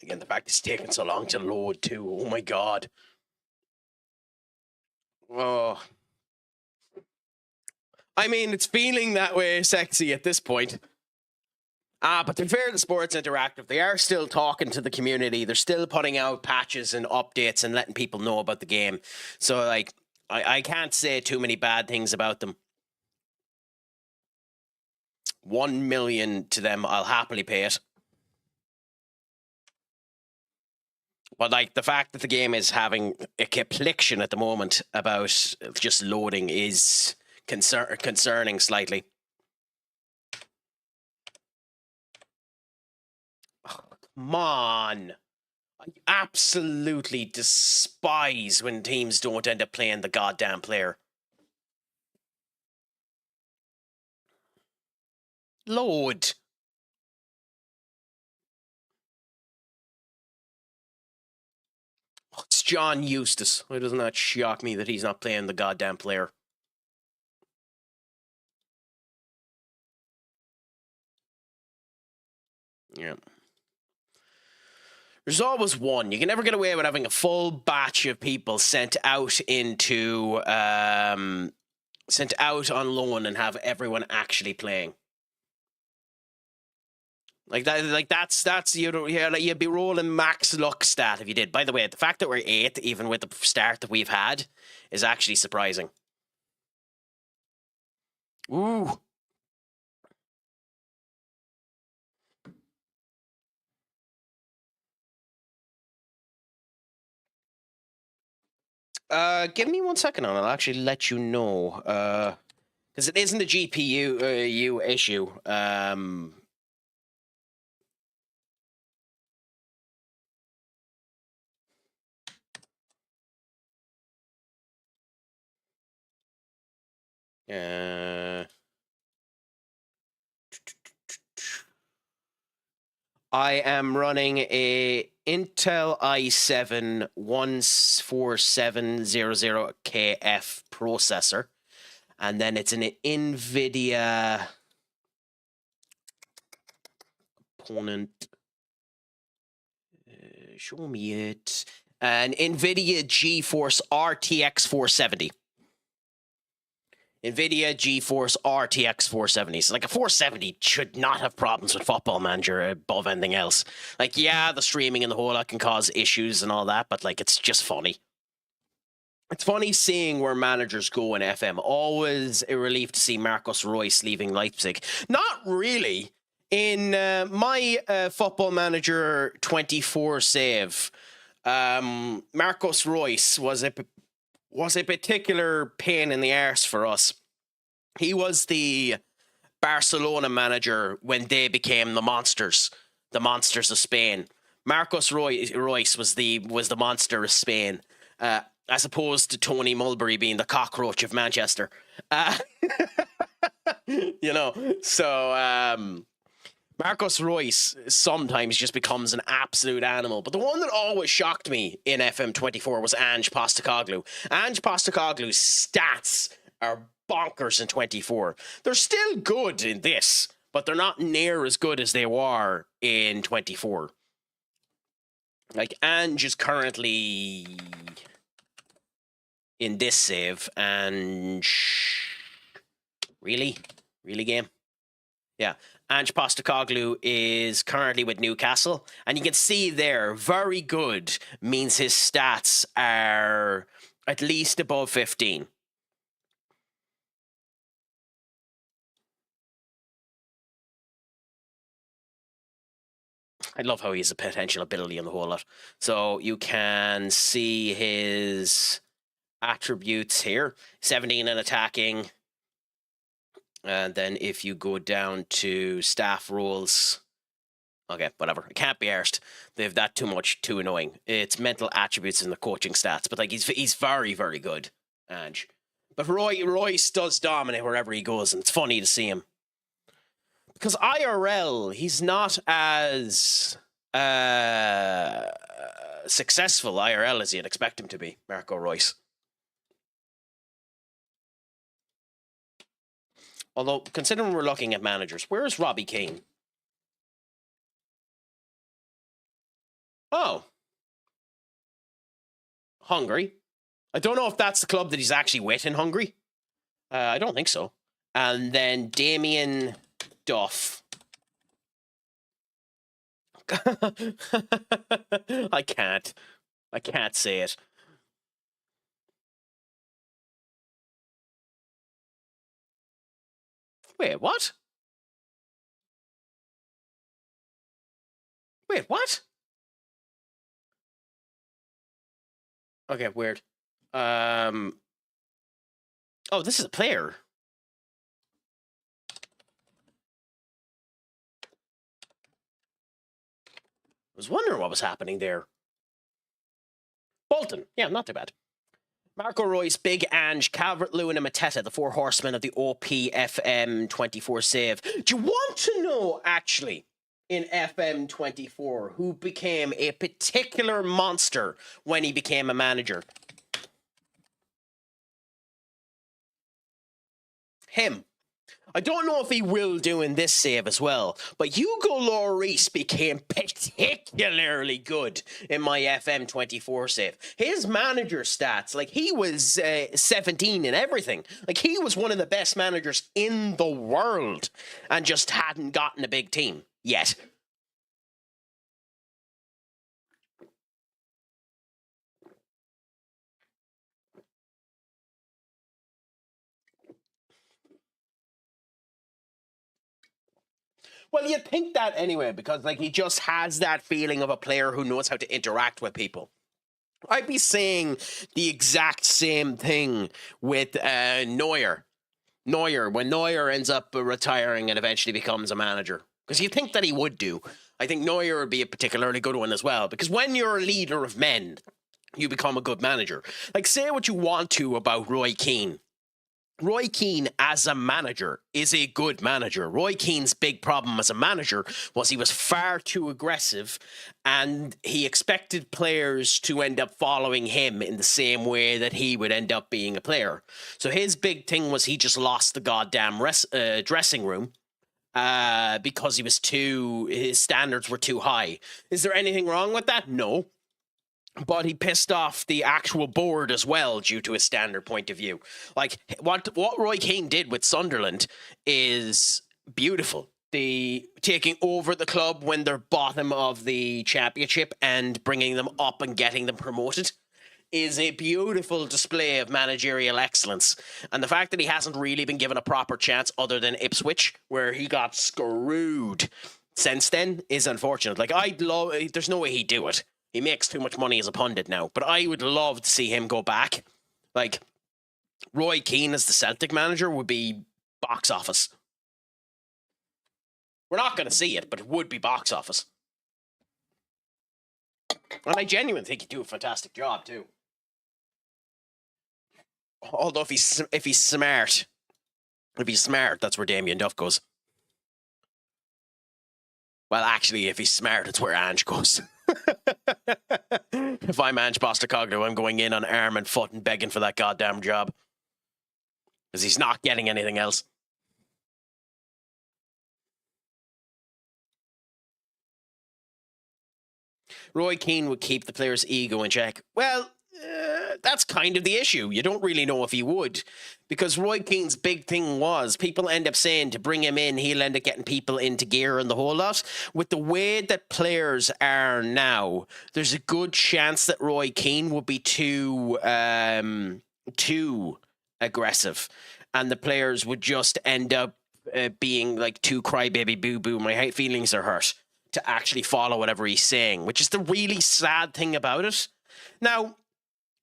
Again, the fact it's taking so long to load too. Oh my god. Oh. I mean, it's feeling that way, Sexy, at this point. But to be fair to Sports Interactive, they are still talking to the community. They're still putting out patches and updates and letting people know about the game. So, like, I can't say too many bad things about them. 1 million to them, I'll happily pay it. But, like, the fact that the game is having a confliction at the moment about just loading is concerning slightly. Oh, come on. I absolutely despise when teams don't end up playing the goddamn player. Load. It's John Eustace. Why doesn't that shock me that he's not playing the goddamn player? Yeah. There's always one. You can never get away with having a full batch of people sent out into sent out on loan and have everyone actually playing. Like that's you know, yeah, like you'd be rolling max luck stat if you did. By the way, the fact that we're 8th, even with the start that we've had, is actually surprising. Ooh. Give me 1 second and I'll actually let you know. Because it isn't a GPU issue. I am running a Intel i7 14700KF processor, and then it's an NVIDIA component. Show me it. An NVIDIA GeForce RTX 470. NVIDIA GeForce RTX 470. So, like, a 470 should not have problems with Football Manager above anything else. Like, yeah, the streaming and the whole lot can cause issues and all that, but, like, it's just funny. It's funny seeing where managers go in FM. Always a relief to see Marcus Royce leaving Leipzig. Not really. In my Football Manager 24 save, Marcus Royce was a particular pain in the arse for us. He was the Barcelona manager when they became the monsters of Spain. Marcus Royce was the monster of Spain, as opposed to Tony Mulberry being the cockroach of Manchester. You know, so Marcus Royce sometimes just becomes an absolute animal. But the one that always shocked me in FM24 was Ange Postecoglou. Ange Postecoglou's stats are bonkers in 24. They're still good in this, but they're not near as good as they were in 24. Like, Ange is currently in this save, and really game? Yeah. Ange Postecoglou is currently with Newcastle, and you can see there, very good means his stats are at least above 15. I love how he has a potential ability on the whole lot. So you can see his attributes here. 17 in attacking. And then if you go down to staff roles, okay, whatever. It can't be arsed. They have that too annoying. It's mental attributes in the coaching stats, but like he's very, very good, Ange. But Royce does dominate wherever he goes, and it's funny to see him. Because IRL, he's not as successful IRL as you'd expect him to be, Marco Royce. Although, considering we're looking at managers, where is Robbie Keane? Oh. Hungary. I don't know if that's the club that he's actually with in Hungary. I don't think so. And then Damien Duff. I can't say it. Wait, what? Wait, what? Okay, weird. Oh, this is a player. I was wondering what was happening there. Bolton. Yeah, not too bad. Marco Royce, Big Ange, Calvert-Lewin and Mateta, the four horsemen of the OPFM 24 save. Do you want to know, actually, in FM 24, who became a particular monster when he became a manager? Him. I don't know if he will do in this save as well, but Hugo Lloris became particularly good in my FM24 save. His manager stats, like he was 17 and everything. Like he was one of the best managers in the world and just hadn't gotten a big team yet. Well, you'd think that anyway, because like he just has that feeling of a player who knows how to interact with people. I'd be saying the exact same thing with Neuer. When Neuer ends up retiring and eventually becomes a manager. Because you think that he would do. I think Neuer would be a particularly good one as well. Because when you're a leader of men, you become a good manager. Like, say what you want to about Roy Keane. Roy Keane as a manager is a good manager. Roy Keane's big problem as a manager was he was far too aggressive and he expected players to end up following him in the same way that he would end up being a player. So his big thing was he just lost the goddamn dressing room because his standards were too high. Is there anything wrong with that? No. But he pissed off the actual board as well due to his standard point of view. Like, what Roy Keane did with Sunderland is beautiful. The taking over the club when they're bottom of the championship and bringing them up and getting them promoted is a beautiful display of managerial excellence. And the fact that he hasn't really been given a proper chance other than Ipswich, where he got screwed since then, is unfortunate. Like, there's no way he'd do it. He makes too much money as a pundit now. But I would love to see him go back. Like, Roy Keane as the Celtic manager would be box office. We're not going to see it, but it would be box office. And I genuinely think he'd do a fantastic job, too. Although if he's smart, that's where Damien Duff goes. Well, actually, if he's smart, it's where Ange goes. If I'm Ange Postecoglou, I'm going in on arm and foot and begging for that goddamn job. Because he's not getting anything else. Roy Keane would keep the player's ego in check. Well, that's kind of the issue. You don't really know if he would. Because Roy Keane's big thing was, people end up saying to bring him in, he'll end up getting people into gear and the whole lot. With the way that players are now, there's a good chance that Roy Keane would be too aggressive. And the players would just end up being like too crybaby boo-boo. My feelings are hurt to actually follow whatever he's saying, which is the really sad thing about it. Now,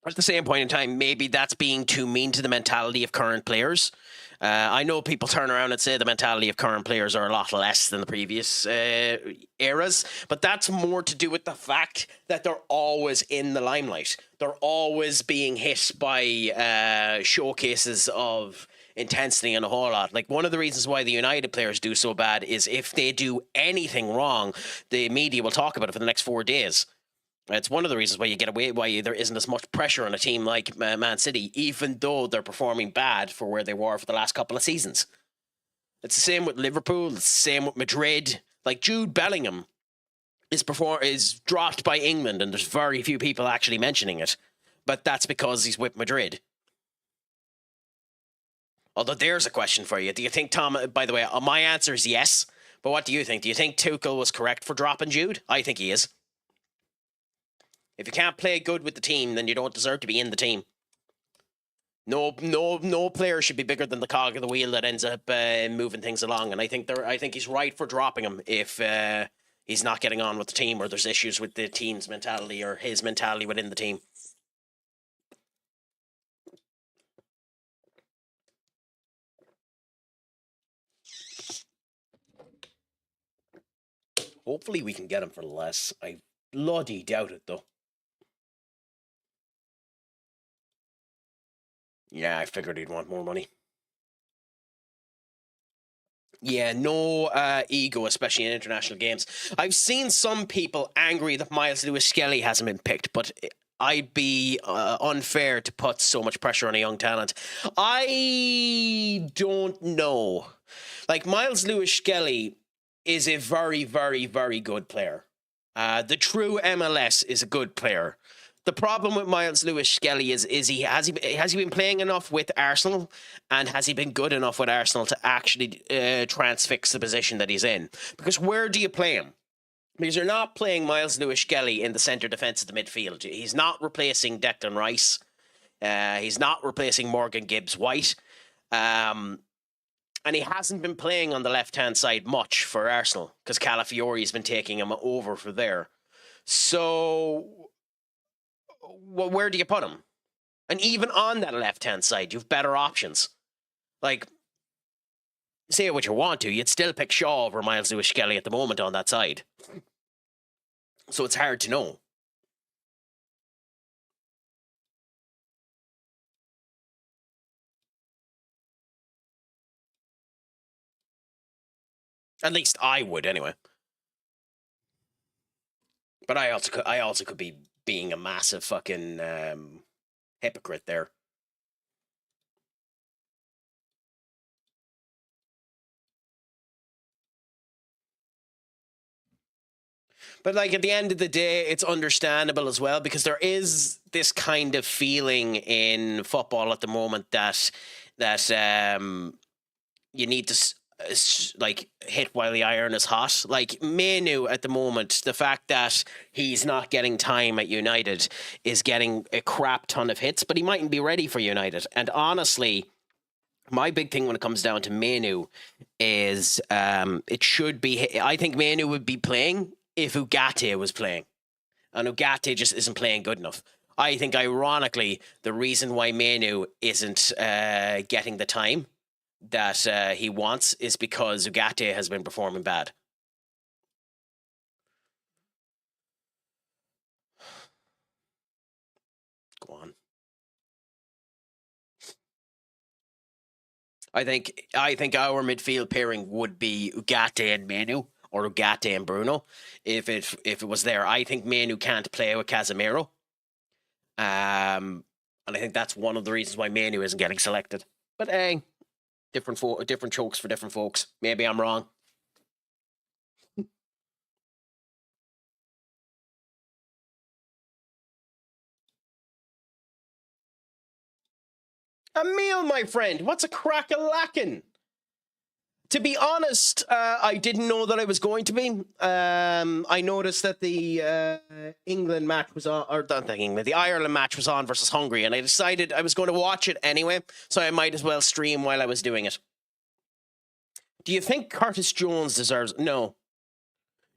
at the same point in time, maybe that's being too mean to the mentality of current players. I know people turn around and say the mentality of current players are a lot less than the previous eras, but that's more to do with the fact that they're always in the limelight. They're always being hit by showcases of intensity and a whole lot. Like, one of the reasons why the United players do so bad is if they do anything wrong, the media will talk about it for the next 4 days. It's one of the reasons why you get away, why there isn't as much pressure on a team like Man City, even though they're performing bad for where they were for the last couple of seasons. It's the same with Liverpool. It's the same with Madrid. Like, Jude Bellingham is dropped by England, and there's very few people actually mentioning it. But that's because he's with Madrid. Although there's a question for you. Do you think by the way, my answer is yes. But what do you think? Do you think Tuchel was correct for dropping Jude? I think he is. If you can't play good with the team, then you don't deserve to be in the team. No player should be bigger than the cog of the wheel that ends up moving things along. And I think he's right for dropping him if he's not getting on with the team, or there's issues with the team's mentality or his mentality within the team. Hopefully we can get him for less. I bloody doubt it, though. Yeah, I figured he'd want more money. Yeah, no ego, especially in international games. I've seen some people angry that Miles Lewis-Skelly hasn't been picked, but I'd be unfair to put so much pressure on a young talent. I don't know. Like, Miles Lewis-Skelly is a very, very, very good player. The true MLS is a good player. The problem with Miles Lewis-Skelly is has he been playing enough with Arsenal, and has he been good enough with Arsenal to actually transfix the position that he's in? Because where do you play him? Because you're not playing Miles Lewis-Skelly in the centre defence of the midfield. He's not replacing Declan Rice. He's not replacing Morgan Gibbs-White. And he hasn't been playing on the left-hand side much for Arsenal because Calafiori's been taking him over for there. So, where do you put him? And even on that left-hand side, you've better options. Like, say what you want to, you'd still pick Shaw over Miles Lewis-Skelly at the moment on that side. So it's hard to know. At least I would, anyway. But I also could be being a massive fucking hypocrite there. But, like, at the end of the day, it's understandable as well, because there is this kind of feeling in football at the moment that you need to like hit while the iron is hot. Like, Manu at the moment, the fact that he's not getting time at United is getting a crap ton of hits, but he mightn't be ready for United. And honestly, my big thing when it comes down to Manu is it should be, I think Manu would be playing if Ugarte was playing. And Ugarte just isn't playing good enough. I think, ironically, the reason why Manu isn't getting the time that he wants is because Ugarte has been performing bad. Go on. I think our midfield pairing would be Ugarte and Manu, or Ugarte and Bruno, if it was there. I think Manu can't play with Casemiro. And I think that's one of the reasons why Manu isn't getting selected. But hey, different chokes for different folks. Maybe I'm wrong. Emil, my friend, what's a crack-a-lackin'? To be honest, I didn't know that I was going to be. I noticed that the England match was on, or not the England, the Ireland match was on versus Hungary, and I decided I was going to watch it anyway, so I might as well stream while I was doing it. Do you think Curtis Jones deserves... No.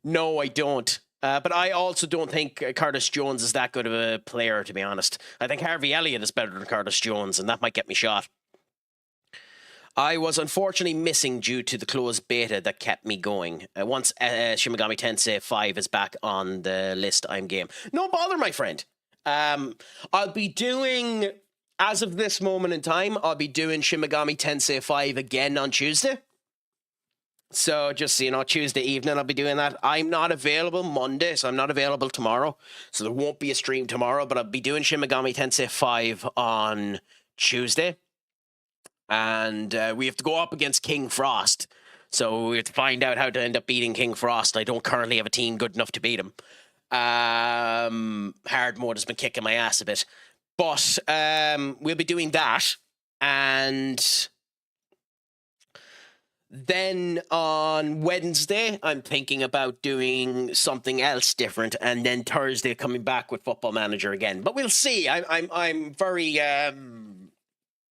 No, I don't. But I also don't think Curtis Jones is that good of a player, to be honest. I think Harvey Elliott is better than Curtis Jones, and that might get me shot. I was unfortunately missing due to the closed beta that kept me going. Once Shin Megami Tensei 5 is back on the list, I'm game. No bother, my friend. I'll be doing, as of this moment in time, I'll be doing Shin Megami Tensei 5 again on Tuesday. So just, Tuesday evening I'll be doing that. I'm not available Monday, so I'm not available tomorrow. So there won't be a stream tomorrow, but I'll be doing Shin Megami Tensei 5 on Tuesday. And we have to go up against King Frost. So we have to find out how to end up beating King Frost. I don't currently have a team good enough to beat him. Hard mode has been kicking my ass a bit. But we'll be doing that. And then on Wednesday, I'm thinking about doing something else different. And then Thursday, coming back with Football Manager again. But we'll see. I'm very...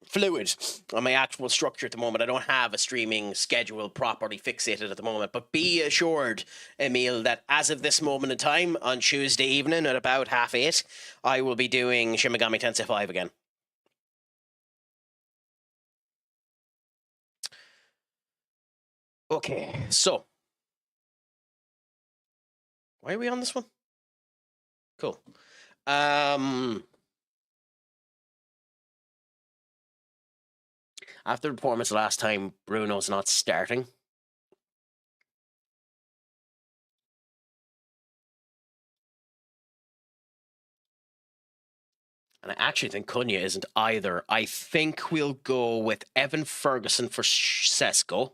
fluid on my actual structure at the moment. I don't have a streaming schedule properly fixated at the moment, but be assured, Emil, that as of this moment in time, on Tuesday evening at about 8:30, I will be doing Shin Megami Tensei 5 again. Okay, so why are we on this one? Cool. After the performance last time, Bruno's not starting. And I actually think Cunha isn't either. I think we'll go with Evan Ferguson for Sesko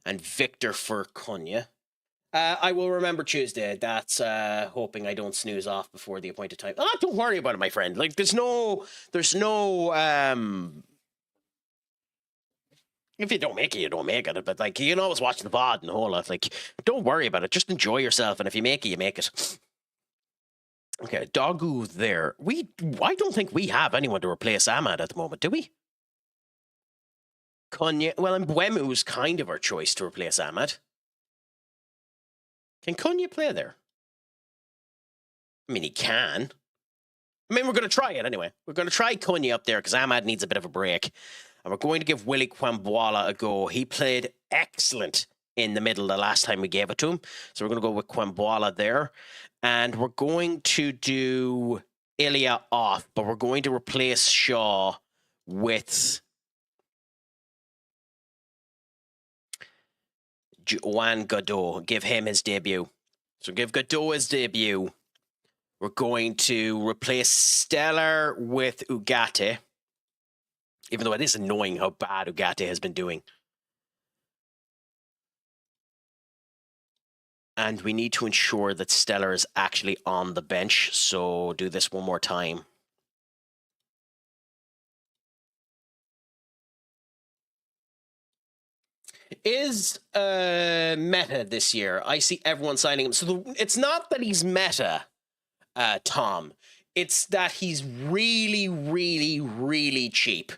and Victor for Cunha. I will remember Tuesday. That's hoping I don't snooze off before the appointed time. Don't worry about it, my friend. Like, there's no. If you don't make it, you don't make it. But like, you can always watch the VOD and the whole lot. Like, don't worry about it. Just enjoy yourself. And if you make it, you make it. Okay, Dogu there. I don't think we have anyone to replace Ahmad at the moment, do we? Cunha. Well, Mbeumo's kind of our choice to replace Ahmad. Can Cunha play there? I mean, he can. I mean, we're going to try it anyway. We're going to try Cunha up there because Ahmad needs a bit of a break. And we're going to give Willie Kwambwala a go. He played excellent in the middle the last time we gave it to him. So we're going to go with Kwambwala there. And we're going to do Ilya off, but we're going to replace Shaw with Juan Godot. Give him his debut. So give Godot his debut. We're going to replace Stellar with Ugarte. Even though it is annoying how bad Ugarte has been doing. And we need to ensure that Stellar is actually on the bench. So do this one more time. Is meta this year? I see everyone signing him. So it's not that he's meta, Tom. It's that he's really, really, really cheap.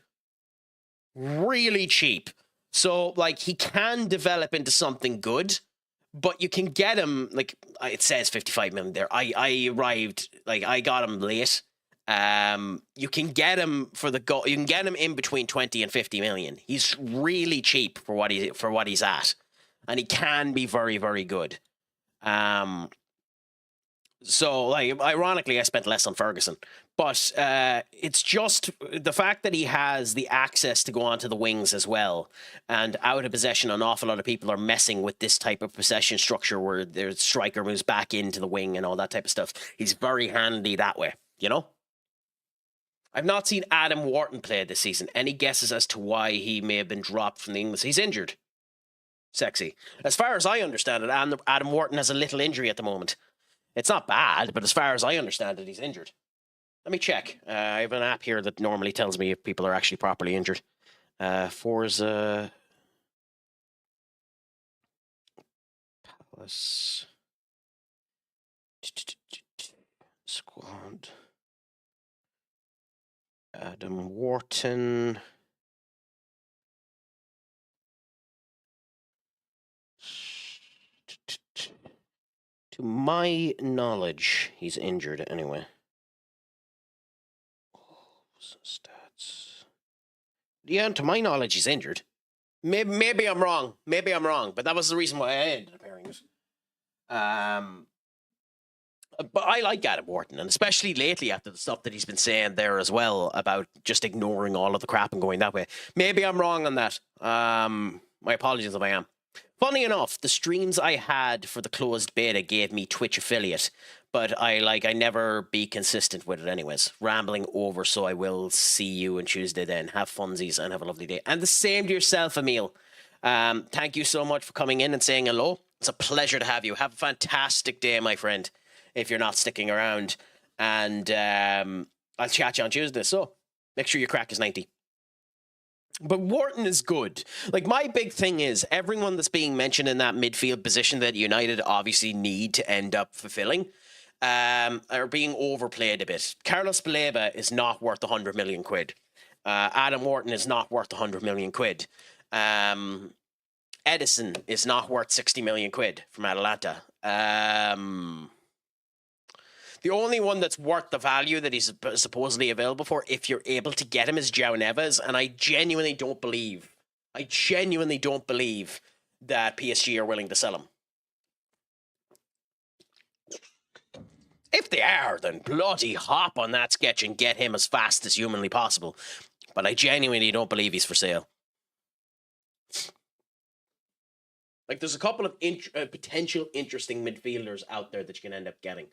Really cheap. So, like, he can develop into something good. But you can get him, like, it says 55 million there. I arrived, like, I got him late. You can get him for the goal. You can get him in between 20 and 50 million. He's really cheap for what he's at. And he can be very, very good. So, like, ironically, I spent less on Ferguson. But it's just the fact that he has the access to go onto the wings as well. And out of possession, an awful lot of people are messing with this type of possession structure where their striker moves back into the wing and all that type of stuff. He's very handy that way, you know? I've not seen Adam Wharton play this season. Any guesses as to why he may have been dropped from the English? He's injured. Sexy. As far as I understand it, Adam Wharton has a little injury at the moment. It's not bad, but as far as I understand it, he's injured. Let me check. I have an app here that normally tells me if people are actually properly injured. Forza Palace Squad. Adam Wharton. To my knowledge, he's injured anyway. Stats. Yeah, to my knowledge, he's injured. Maybe I'm wrong. But that was the reason why I ended up hearing it. But I like Adam Wharton, and especially lately after the stuff that he's been saying there as well about just ignoring all of the crap and going that way. Maybe I'm wrong on that. My apologies if I am. Funny enough, the streams I had for the closed beta gave me Twitch affiliate, but I never be consistent with it anyways. Rambling over, so I will see you on Tuesday then. Have funsies and have a lovely day. And the same to yourself, Emil. Thank you so much for coming in and saying hello. It's a pleasure to have you. Have a fantastic day, my friend, if you're not sticking around. And I'll chat you on Tuesday, so make sure your crack is 90. But Wharton is good. Like, my big thing is everyone that's being mentioned in that midfield position that United obviously need to end up fulfilling are being overplayed a bit. Carlos Baleba is not worth 100 million quid. Adam Wharton is not worth 100 million quid. Edison is not worth 60 million quid from Atalanta. The only one that's worth the value that he's supposedly available for, if you're able to get him, is João Neves. And I genuinely don't believe that PSG are willing to sell him. If they are, then bloody hop on that sketch and get him as fast as humanly possible. But I genuinely don't believe he's for sale. Like, there's a couple of potential interesting midfielders out there that you can end up getting.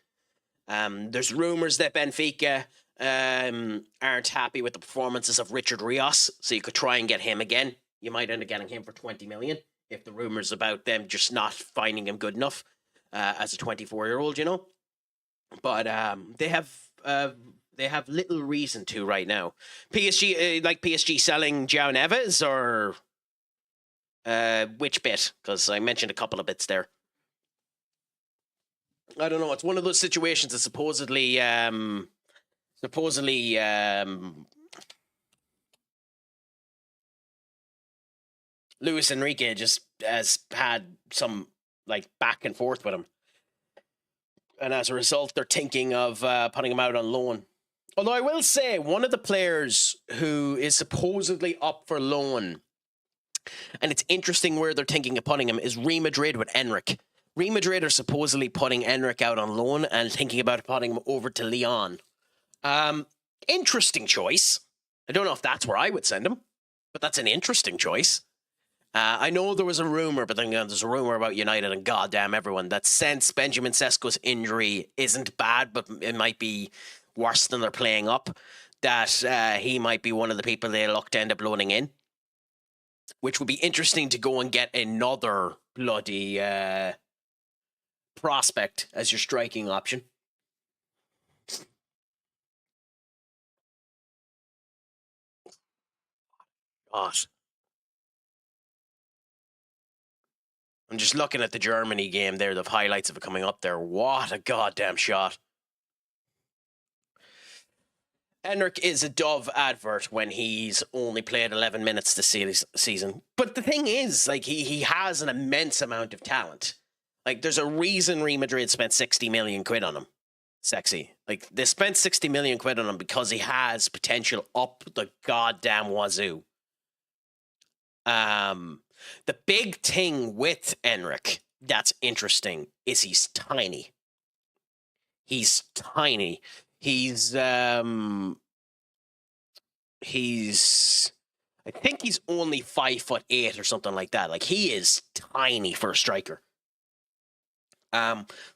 There's rumors that Benfica aren't happy with the performances of Richard Rios, so you could try and get him again. You might end up getting him for 20 million if the rumors about them just not finding him good enough as a 24-year-old, you know. But they have little reason to right now. PSG, like PSG selling João Neves, or which bit? Because I mentioned a couple of bits there. I don't know. It's one of those situations that supposedly Luis Enrique just has had some like back and forth with him, and as a result, they're thinking of putting him out on loan. Although I will say, one of the players who is supposedly up for loan, and it's interesting where they're thinking of putting him, is Real Madrid with Enric. Real Madrid are supposedly putting Enric out on loan and thinking about putting him over to Lyon. Interesting choice. I don't know if that's where I would send him, but that's an interesting choice. I know there was a rumor, but then there's a rumor about United and goddamn everyone that since Benjamin Sesko's injury isn't bad, but it might be worse than they're playing up, that he might be one of the people they look to end up loaning in, which would be interesting to go and get another bloody prospect as your striking option. Gosh. I'm just looking at the Germany game there, the highlights of it coming up there. What a goddamn shot. Enric is a Dove advert when he's only played 11 minutes this season. But the thing is, like, he has an immense amount of talent. Like, there's a reason Real Madrid spent 60 million quid on him. Sexy. Like, they spent 60 million quid on him because he has potential up the goddamn wazoo. The big thing with Enric that's interesting is he's tiny. He's tiny. He's I think he's only 5'8" or something like that. Like, he is tiny for a striker.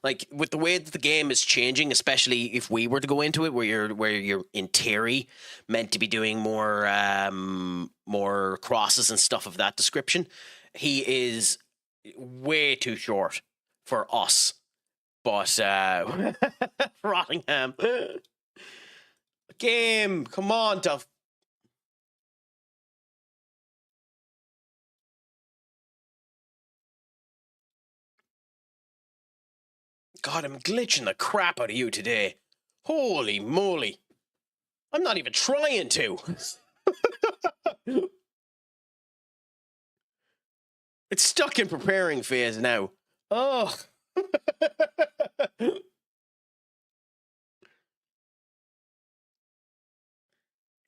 Like, with the way that the game is changing, especially if we were to go into it, where you're in theory meant to be doing more crosses and stuff of that description, he is way too short for us. But Rottingham, game, come on, Duff. God, I'm glitching the crap out of you today. Holy moly. I'm not even trying to. It's stuck in preparing phase now. Oh.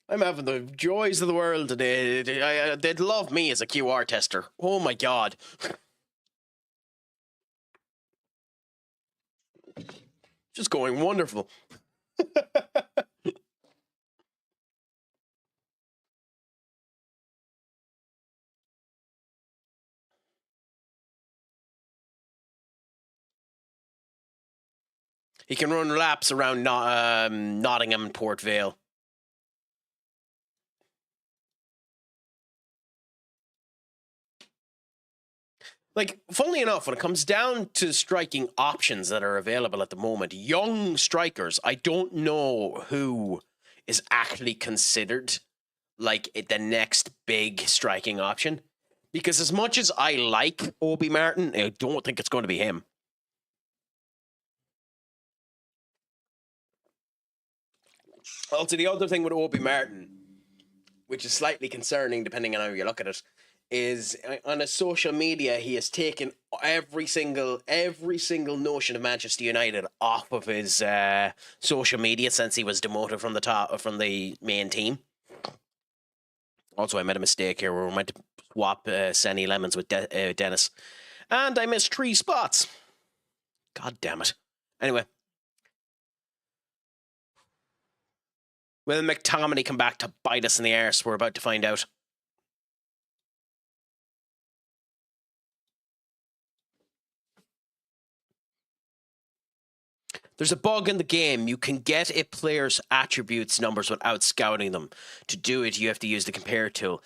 I'm having the joys of the world today. They'd love me as a QR tester. Oh my God. Just going wonderful. He can run laps around Nottingham and Port Vale. Like, funnily enough, when it comes down to striking options that are available at the moment, young strikers, I don't know who is actually considered like the next big striking option. Because as much as I like Obi Martin, I don't think it's going to be him. Also, the other thing with Obi Martin, which is slightly concerning depending on how you look at it, is on his social media he has taken every single notion of Manchester United off of his social media since he was demoted from the main team. Also, I made a mistake here where we meant to swap Senny Lemons with Dennis, and I missed 3 spots. God damn it. Anyway, will McTominay come back to bite us in the arse? We're about to find out. There's a bug in the game. You can get a player's attributes numbers without scouting them. To do it, you have to use the compare tool.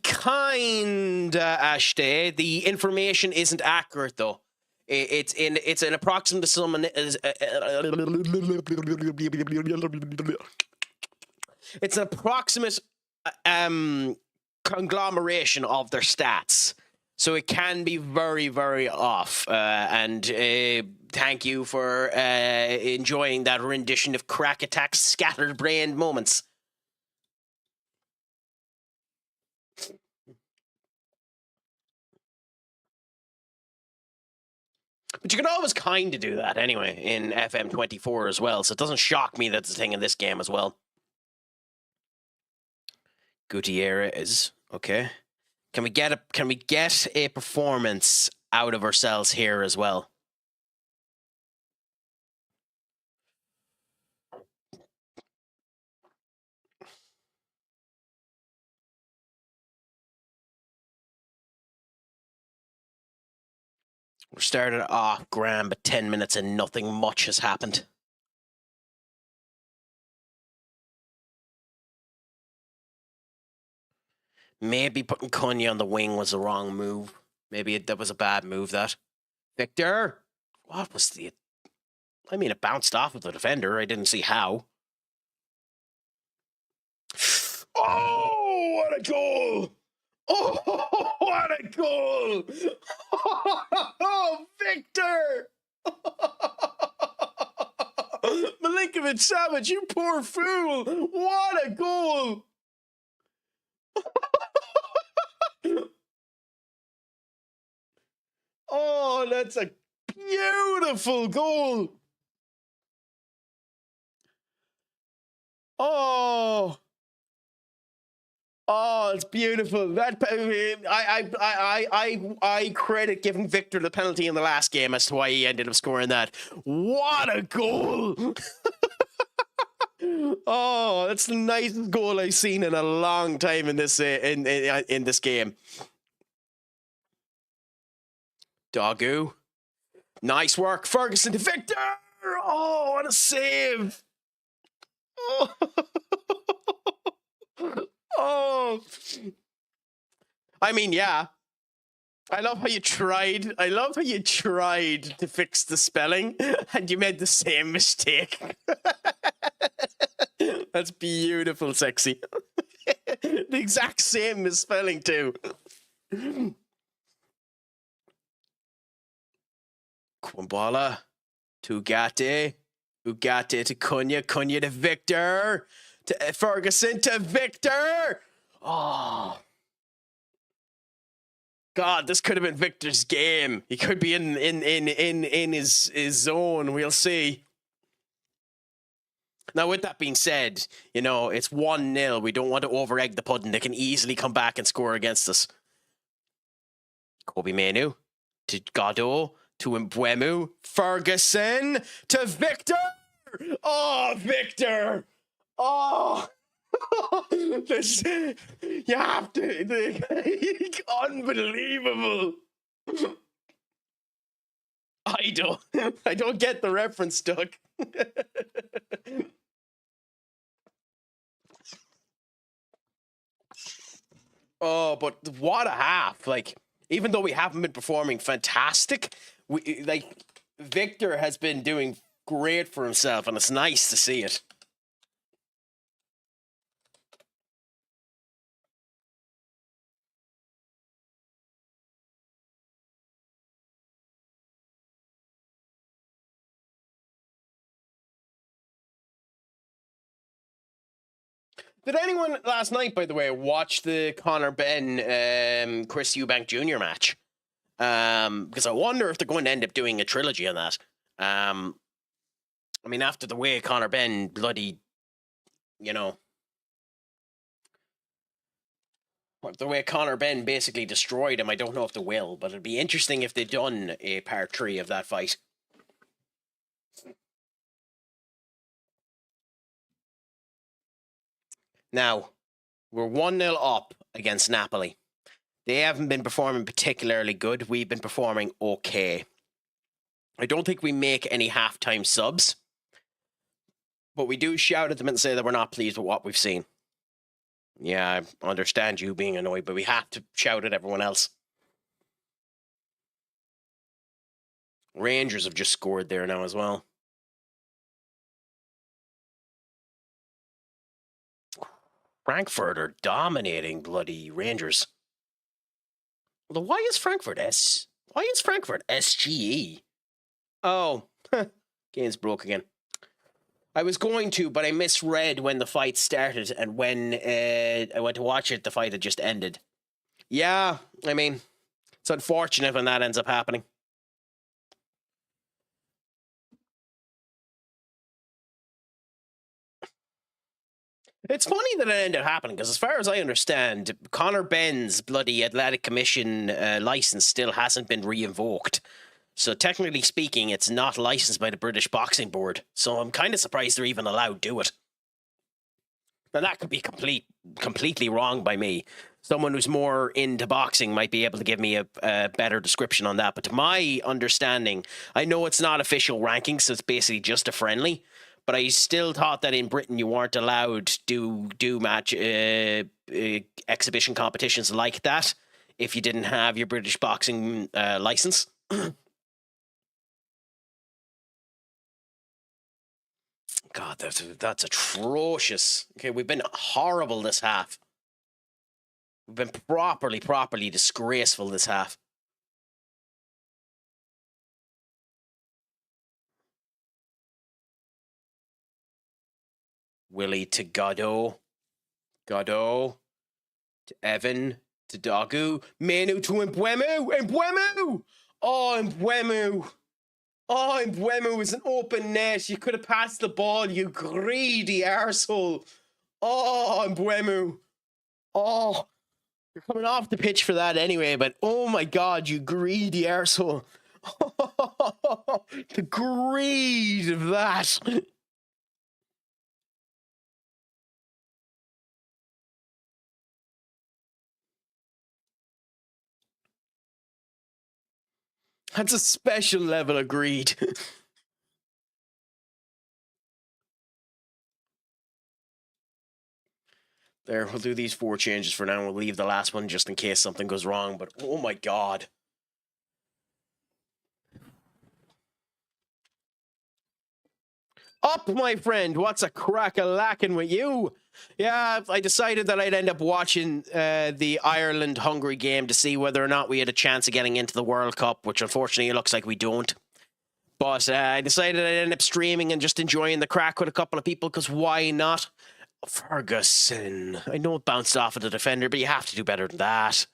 Kinda, Ashday. The information isn't accurate, though. It's an approximate sum. It's an approximate conglomeration of their stats. So it can be very, very off. And thank you for enjoying that rendition of Craic Attack's scattered-brained moments. But you can always kind of do that anyway in FM24 as well, so it doesn't shock me that it's a thing in this game as well. Gutierrez, okay. Can we get a performance out of ourselves here as well? We're started off grand, but 10 minutes and nothing much has happened. Maybe putting Cunha on the wing was the wrong move. Maybe that was a bad move, that. Victor! What was the... I mean, it bounced off of the defender. I didn't see how. Oh, what a goal! Oh, what a goal! Oh, Victor! Milinkovic-Savic, you poor fool! What a goal! Oh, that's a beautiful goal! Oh, it's beautiful. That I credit giving Victor the penalty in the last game as to why he ended up scoring that. What a goal! Oh, that's the nicest goal I've seen in a long time in this in this game. Doggo, nice work, Ferguson to Victor. Oh, what a save! Oh. Oh, I mean, yeah. I love how you tried. I love how you tried to fix the spelling, and you made the same mistake. That's beautiful, sexy. The exact same misspelling too. Kwambala to Ugarte to Cunha to Victor. To Ferguson to Victor. Oh, God, this could have been Victor's game. He could be in his zone. We'll see. Now, with that being said, you know, it's 1-0. We don't want to over-egg the pudding. They can easily come back and score against us. Kobe Manu to Godot to Mbwemu. Ferguson to Victor. Oh, Victor. Oh, this, you have to, unbelievable. I don't get the reference, Doug. Oh, but what a half. Like, even though we haven't been performing fantastic, Victor has been doing great for himself, and it's nice to see it. Did anyone last night, by the way, watch the Conor Benn Chris Eubank Jr. match? Because I wonder if they're going to end up doing a trilogy on that. I mean, after the way Conor Benn bloody, you know, the way Conor Benn basically destroyed him, I don't know if they will, but it'd be interesting if they'd done a part 3 of that fight. Now, we're 1-0 up against Napoli. They haven't been performing particularly good. We've been performing okay. I don't think we make any halftime subs, but we do shout at them and say that we're not pleased with what we've seen. Yeah, I understand you being annoyed, but we have to shout at everyone else. Rangers have just scored there now as well. Frankfurt are dominating bloody Rangers. Although, why is Frankfurt SGE? Oh, game's broke again. I was going to, but I misread when the fight started, and when I went to watch it, the fight had just ended. Yeah, I mean, it's unfortunate when that ends up happening. It's funny that it ended up happening, because as far as I understand, Conor Benn's bloody Athletic Commission license still hasn't been re-invoked. So technically speaking, it's not licensed by the British Boxing Board. So I'm kind of surprised they're even allowed to do it. Now that could be completely wrong by me. Someone who's more into boxing might be able to give me a better description on that. But to my understanding, I know it's not official rankings, so it's basically just a friendly. But I still thought that in Britain you weren't allowed to do match exhibition competitions like that if you didn't have your British boxing license. God, that's atrocious. Okay, we've been horrible this half. We've been properly disgraceful this half. Willie to Godot. Godot to Evan to Dagu. Manu to Mbwemu. Mbwemu! Oh, Mbwemu. Oh, Mbwemu is an open net. You could have passed the ball, you greedy arsehole. Oh, Mbwemu. Oh, you're coming off the pitch for that anyway, but oh my God, you greedy arsehole. Oh, the greed of that. That's a special level of greed. There, we'll do these 4 changes for now. We'll leave the last one just in case something goes wrong, but oh my God. Up, my friend. What's a crack-a-lackin' with you? Yeah, I decided that I'd end up watching the Ireland-Hungary game to see whether or not we had a chance of getting into the World Cup, which unfortunately it looks like we don't. But I decided I'd end up streaming and just enjoying the crack with a couple of people, because why not? Ferguson. I know it bounced off of the defender, but you have to do better than that.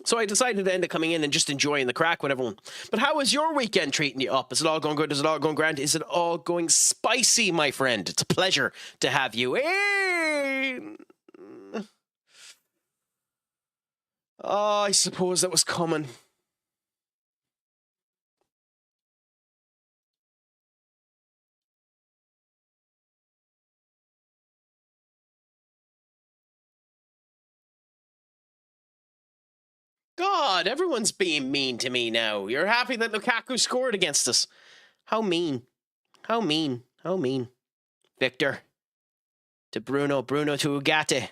So I decided to end up coming in and just enjoying the crack with everyone. But how is your weekend treating you up? Is it all going good? Is it all going grand? Is it all going spicy, my friend? It's a pleasure to have you in. Oh, I suppose that was coming. God, everyone's being mean to me now. You're happy that Lukaku scored against us. How mean. How mean. How mean. Victor. To Bruno. Bruno to Ugarte.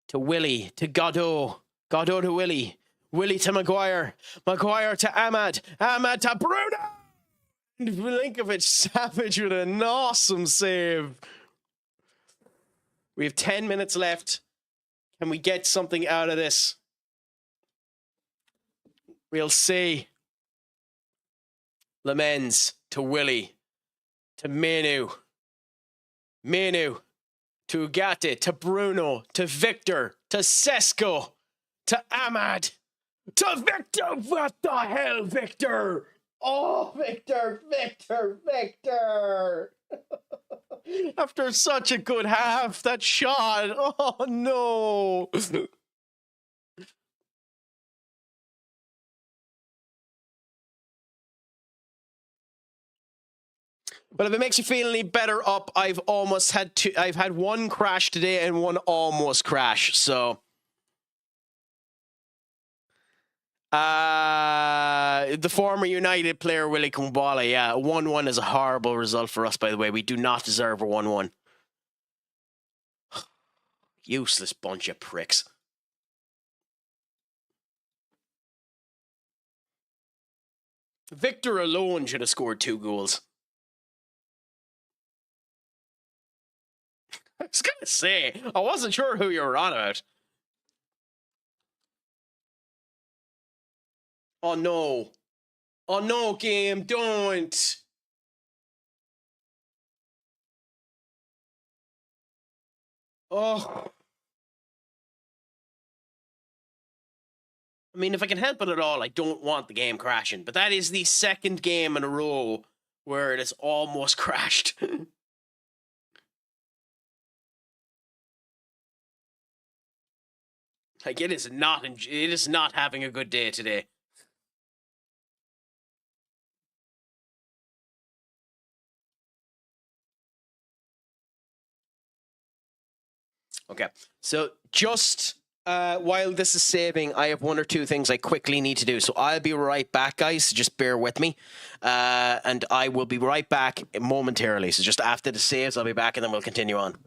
To Willie. To Godot. Godot to Willie. Willie to Maguire. Maguire to Ahmad. Ahmad to Bruno! Milinkovic-Savic with an awesome save. We have 10 minutes left. Can we get something out of this? We'll see. Lamens to Willie. To Manu. Manu. To Ugarte. To Bruno. To Victor. To Sesko. To Ahmad. To Victor. What the hell, Victor? Oh, Victor. Victor. Victor. After such a good half, that shot. Oh, no. But if it makes you feel any better up, I've had one crash today and one almost crash. So The former United player Willie Kumbala, yeah. 1-1 is a horrible result for us, by the way. We do not deserve a 1-1. Useless bunch of pricks. Victor alone should have scored 2 goals. I was gonna say, I wasn't sure who you were on about. Oh no. Oh no, game, don't. Oh. I mean, if I can help it at all, I don't want the game crashing. But that is the second game in a row where it has almost crashed. Like, it is not having a good day today. Okay, so just while this is saving, I have 1 or 2 things I quickly need to do. So I'll be right back, guys. So just bear with me. And I will be right back momentarily. So just after the saves, I'll be back and then we'll continue on.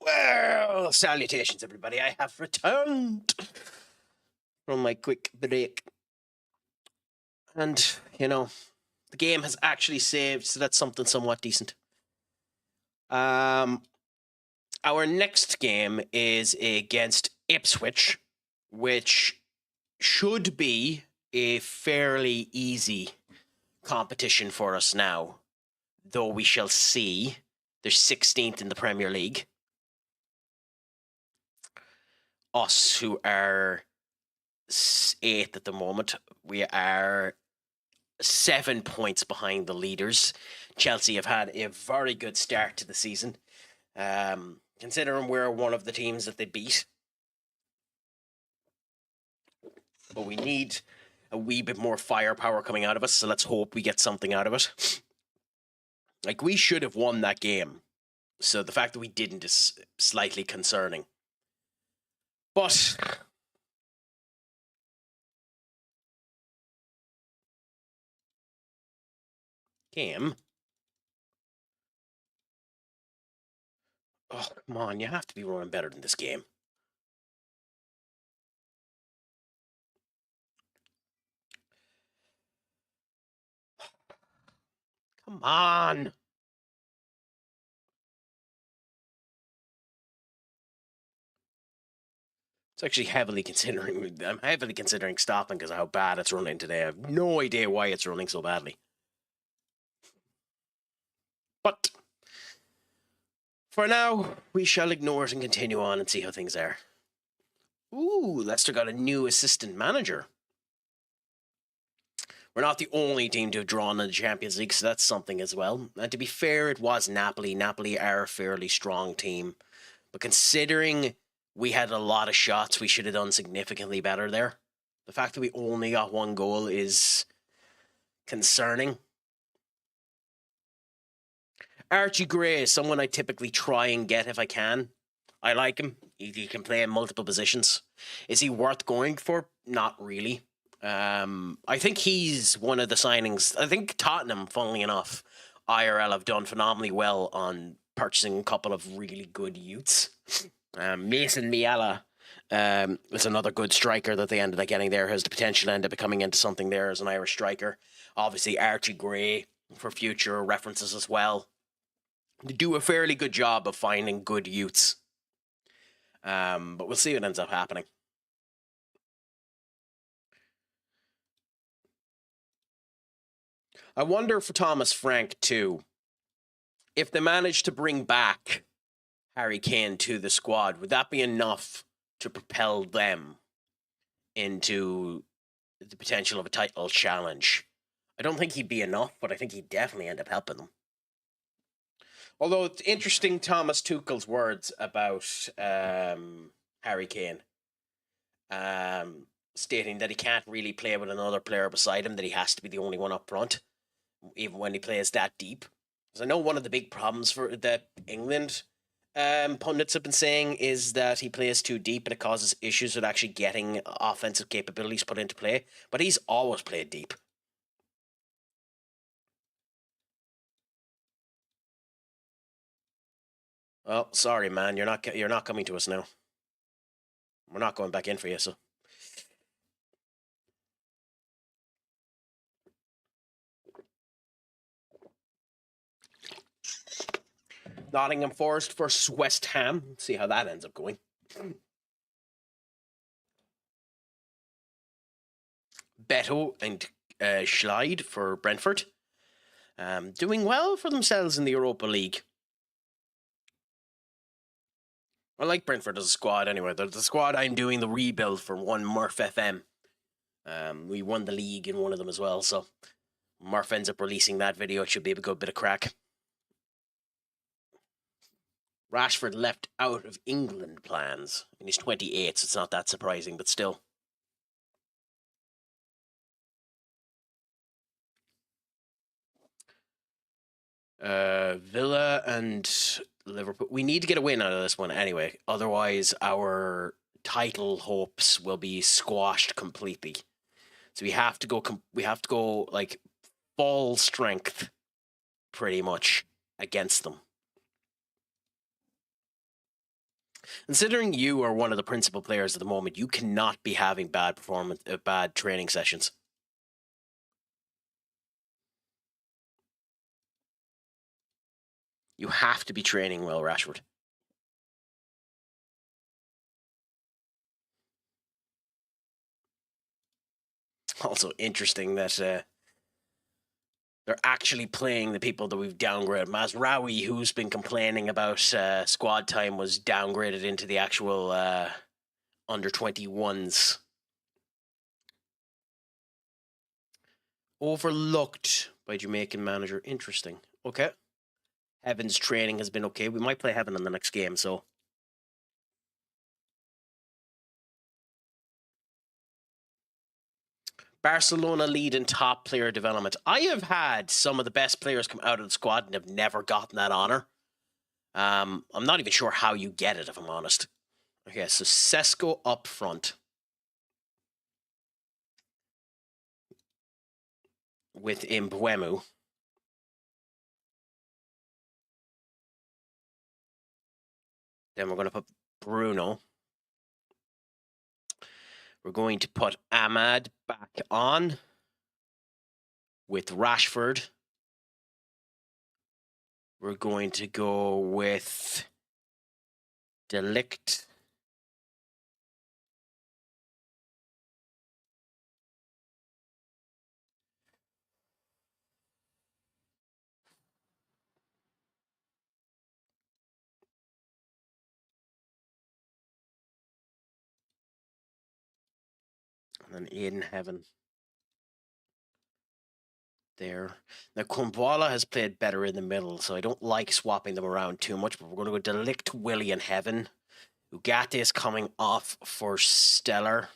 Well, Well, salutations, everybody. I have returned from my quick break. And, the game has actually saved, so that's something somewhat decent. Our next game is against Ipswich, which should be a fairly easy competition for us now, though we shall see. They're 16th in the Premier League. Us, who are 8th at the moment, we are 7 points behind the leaders. Chelsea have had a very good start to the season, considering we're one of the teams that they beat. But we need a wee bit more firepower coming out of us, so let's hope we get something out of it. Like, we should have won that game, so the fact that we didn't is slightly concerning. But game. Oh, come on, you have to be running better than this game. Come on. It's actually I'm heavily considering stopping because of how bad it's running today. I have no idea why it's running so badly. But for now, we shall ignore it and continue on and see how things are. Ooh, Leicester got a new assistant manager. We're not the only team to have drawn in the Champions League, so that's something as well. And to be fair, it was Napoli. Napoli are a fairly strong team. But considering we had a lot of shots, we should have done significantly better there. The fact that we only got one goal is concerning. Archie Gray is someone I typically try and get if I can. I like him. He can play in multiple positions. Is he worth going for? Not really. I think he's one of the signings. I think Tottenham, funnily enough, IRL have done phenomenally well on purchasing a couple of really good youths. Mason Miala is another good striker that they ended up getting there. Has the potential to end up becoming into something there as an Irish striker. Obviously, Archie Gray for future references as well. They do a fairly good job of finding good youths. But we'll see what ends up happening. I wonder for Thomas Frank, too, if they manage to bring back Harry Kane to the squad, would that be enough to propel them into the potential of a title challenge? I don't think he'd be enough, but I think he'd definitely end up helping them. Although it's interesting Thomas Tuchel's words about Harry Kane, stating that he can't really play with another player beside him, that he has to be the only one up front, even when he plays that deep. Because I know one of the big problems for that England pundits have been saying is that he plays too deep and it causes issues with actually getting offensive capabilities put into play. But he's always played deep. Well, sorry, man. You're not coming to us now. We're not going back in for you, so. Nottingham Forest versus West Ham. Let's see how that ends up going. Beto and Schlide for Brentford. Doing well for themselves in the Europa League. I like Brentford as a squad anyway. They're the squad I'm doing the rebuild for one Murph FM. We won the league in one of them as well, so Murph ends up releasing that video. It should be a good bit of crack. Rashford left out of England plans. And he's 28, so it's not that surprising, but still. Villa and Liverpool. We need to get a win out of this one anyway. Otherwise, our title hopes will be squashed completely. So we have to go like full strength, pretty much, against them. Considering you are one of the principal players at the moment, you cannot be having bad training sessions. You have to be training well, Rashford. Also interesting that they're actually playing the people that we've downgraded. Mazraoui, who's been complaining about squad time, was downgraded into the actual under 21s. Overlooked by Jamaican manager. Interesting. Okay. Heaven's training has been okay. We might play Heaven in the next game, so. Barcelona lead in top player development. I have had some of the best players come out of the squad and have never gotten that honor. I'm not even sure how you get it, if I'm honest. Okay, so Sesko up front. With Mbeumo. Then we're going to put Bruno. We're going to put Ahmad back on with Rashford. We're going to go with De Ligt. And then Aiden Heaven. There. Now, Kumbwala has played better in the middle, so I don't like swapping them around too much, but we're going to go De Ligt, Willie, and Heaven. Ugarte is coming off for Stellar.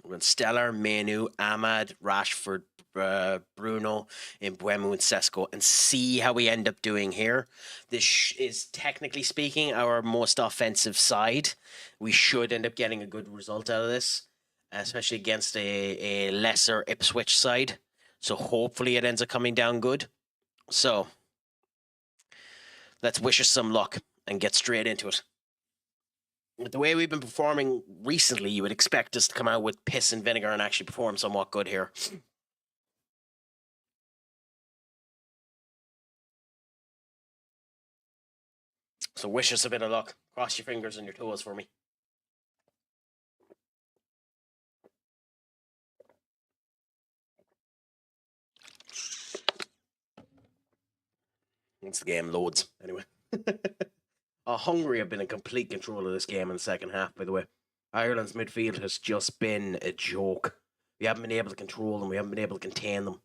We're going Stellar, Menu, Ahmad, Rashford, Bruno, Mbeumo, and Sesko, and see how we end up doing here. This is, technically speaking, our most offensive side. We should end up getting a good result out of this, especially against a lesser Ipswich side. So hopefully it ends up coming down good. So let's wish us some luck and get straight into it. With the way we've been performing recently, you would expect us to come out with piss and vinegar and actually perform somewhat good here. So wish us a bit of luck. Cross your fingers and your toes for me. Once the game loads, anyway. Hungary have been in complete control of this game in the second half, by the way. Ireland's midfield has just been a joke. We haven't been able to control them. We haven't been able to contain them.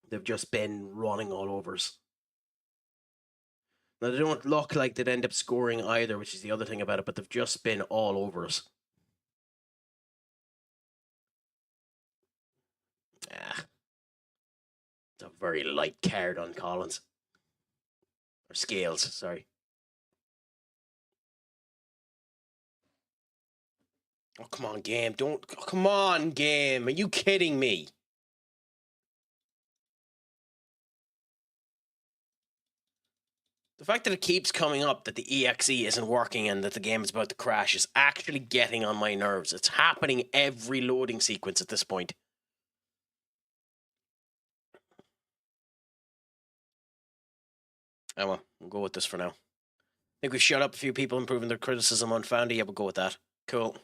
They've just been running all over us. Now, they don't look like they'd end up scoring either, which is the other thing about it, but they've just been all over us. It's a very light card on Collins. Or Scales, sorry. Oh, come on, game. Come on, game. Are you kidding me? The fact that it keeps coming up that the EXE isn't working and that the game is about to crash is actually getting on my nerves. It's happening every loading sequence at this point. Oh well, we'll go with this for now. I think we've shut up a few people improving their criticism on Foundy. Yeah, we'll go with that. Cool.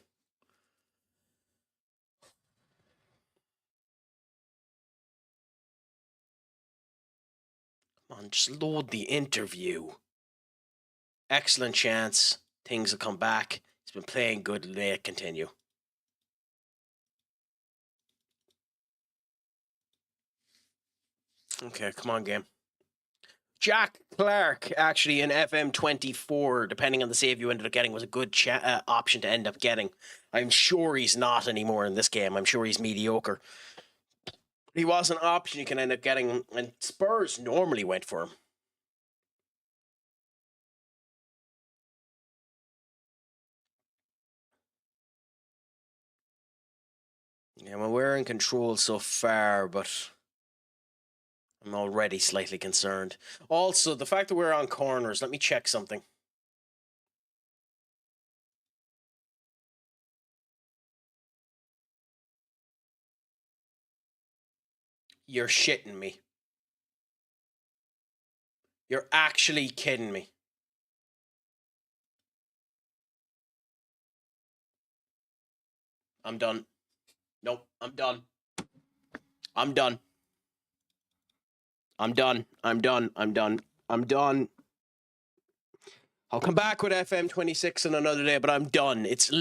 Come on, just load the interview. Excellent chance. Things will come back. He's been playing good. Let it continue. Okay, come on, game. Jack Clark, actually, in FM24, depending on the save you ended up getting, was a good option to end up getting. I'm sure he's not anymore in this game. I'm sure he's mediocre. He was an option you can end up getting, and Spurs normally went for him. Yeah, well, we're in control so far, but I'm already slightly concerned. Also, the fact that we're on corners, let me check something. You're shitting me. You're actually kidding me. I'm done. Nope, I'm done. I'm done. I'm done. I'm done. I'm done. I'm done. I'll come back with FM26 on another day, but I'm done. It's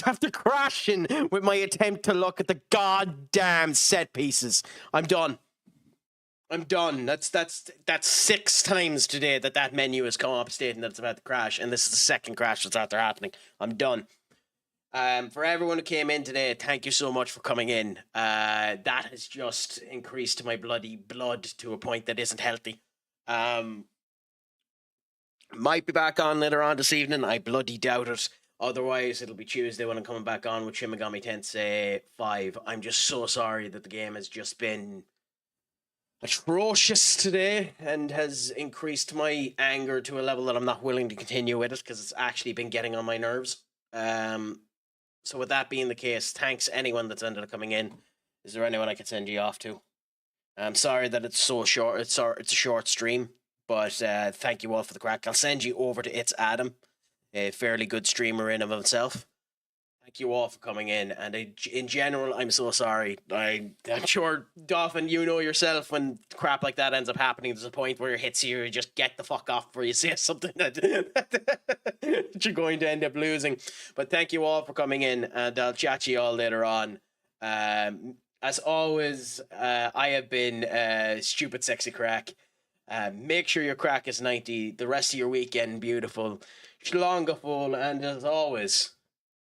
after crashing with my attempt to look at the goddamn set pieces. I'm done. I'm done. That's 6 times today that menu has come up stating that it's about to crash, and this is the second crash that's after happening. I'm done. For everyone who came in today, thank you so much for coming in. That has just increased my bloody blood to a point that isn't healthy. Might be back on later on this evening. I bloody doubt it. Otherwise, it'll be Tuesday when I'm coming back on with Shin Megami Tensei 5. I'm just so sorry that the game has just been atrocious today and has increased my anger to a level that I'm not willing to continue with it because it's actually been getting on my nerves. So with that being the case, thanks anyone that's ended up coming in. Is there anyone I could send you off to? I'm sorry that it's so short. It's a short stream. But thank you all for the crack. I'll send you over to It's Adam, a fairly good streamer in of himself. Thank you all for coming in. And in general, I'm so sorry. I'm sure, Dolphin, you know yourself when crap like that ends up happening. There's a point where it hits you, you just get the fuck off before you say something that you're going to end up losing. But thank you all for coming in, and I'll chat to you all later on. As always, I have been Stupid Sexy Craic. Make sure your crack is 90, the rest of your weekend beautiful. Shlongaful, and as always,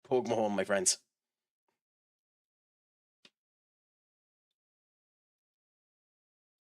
Pog home, my friends.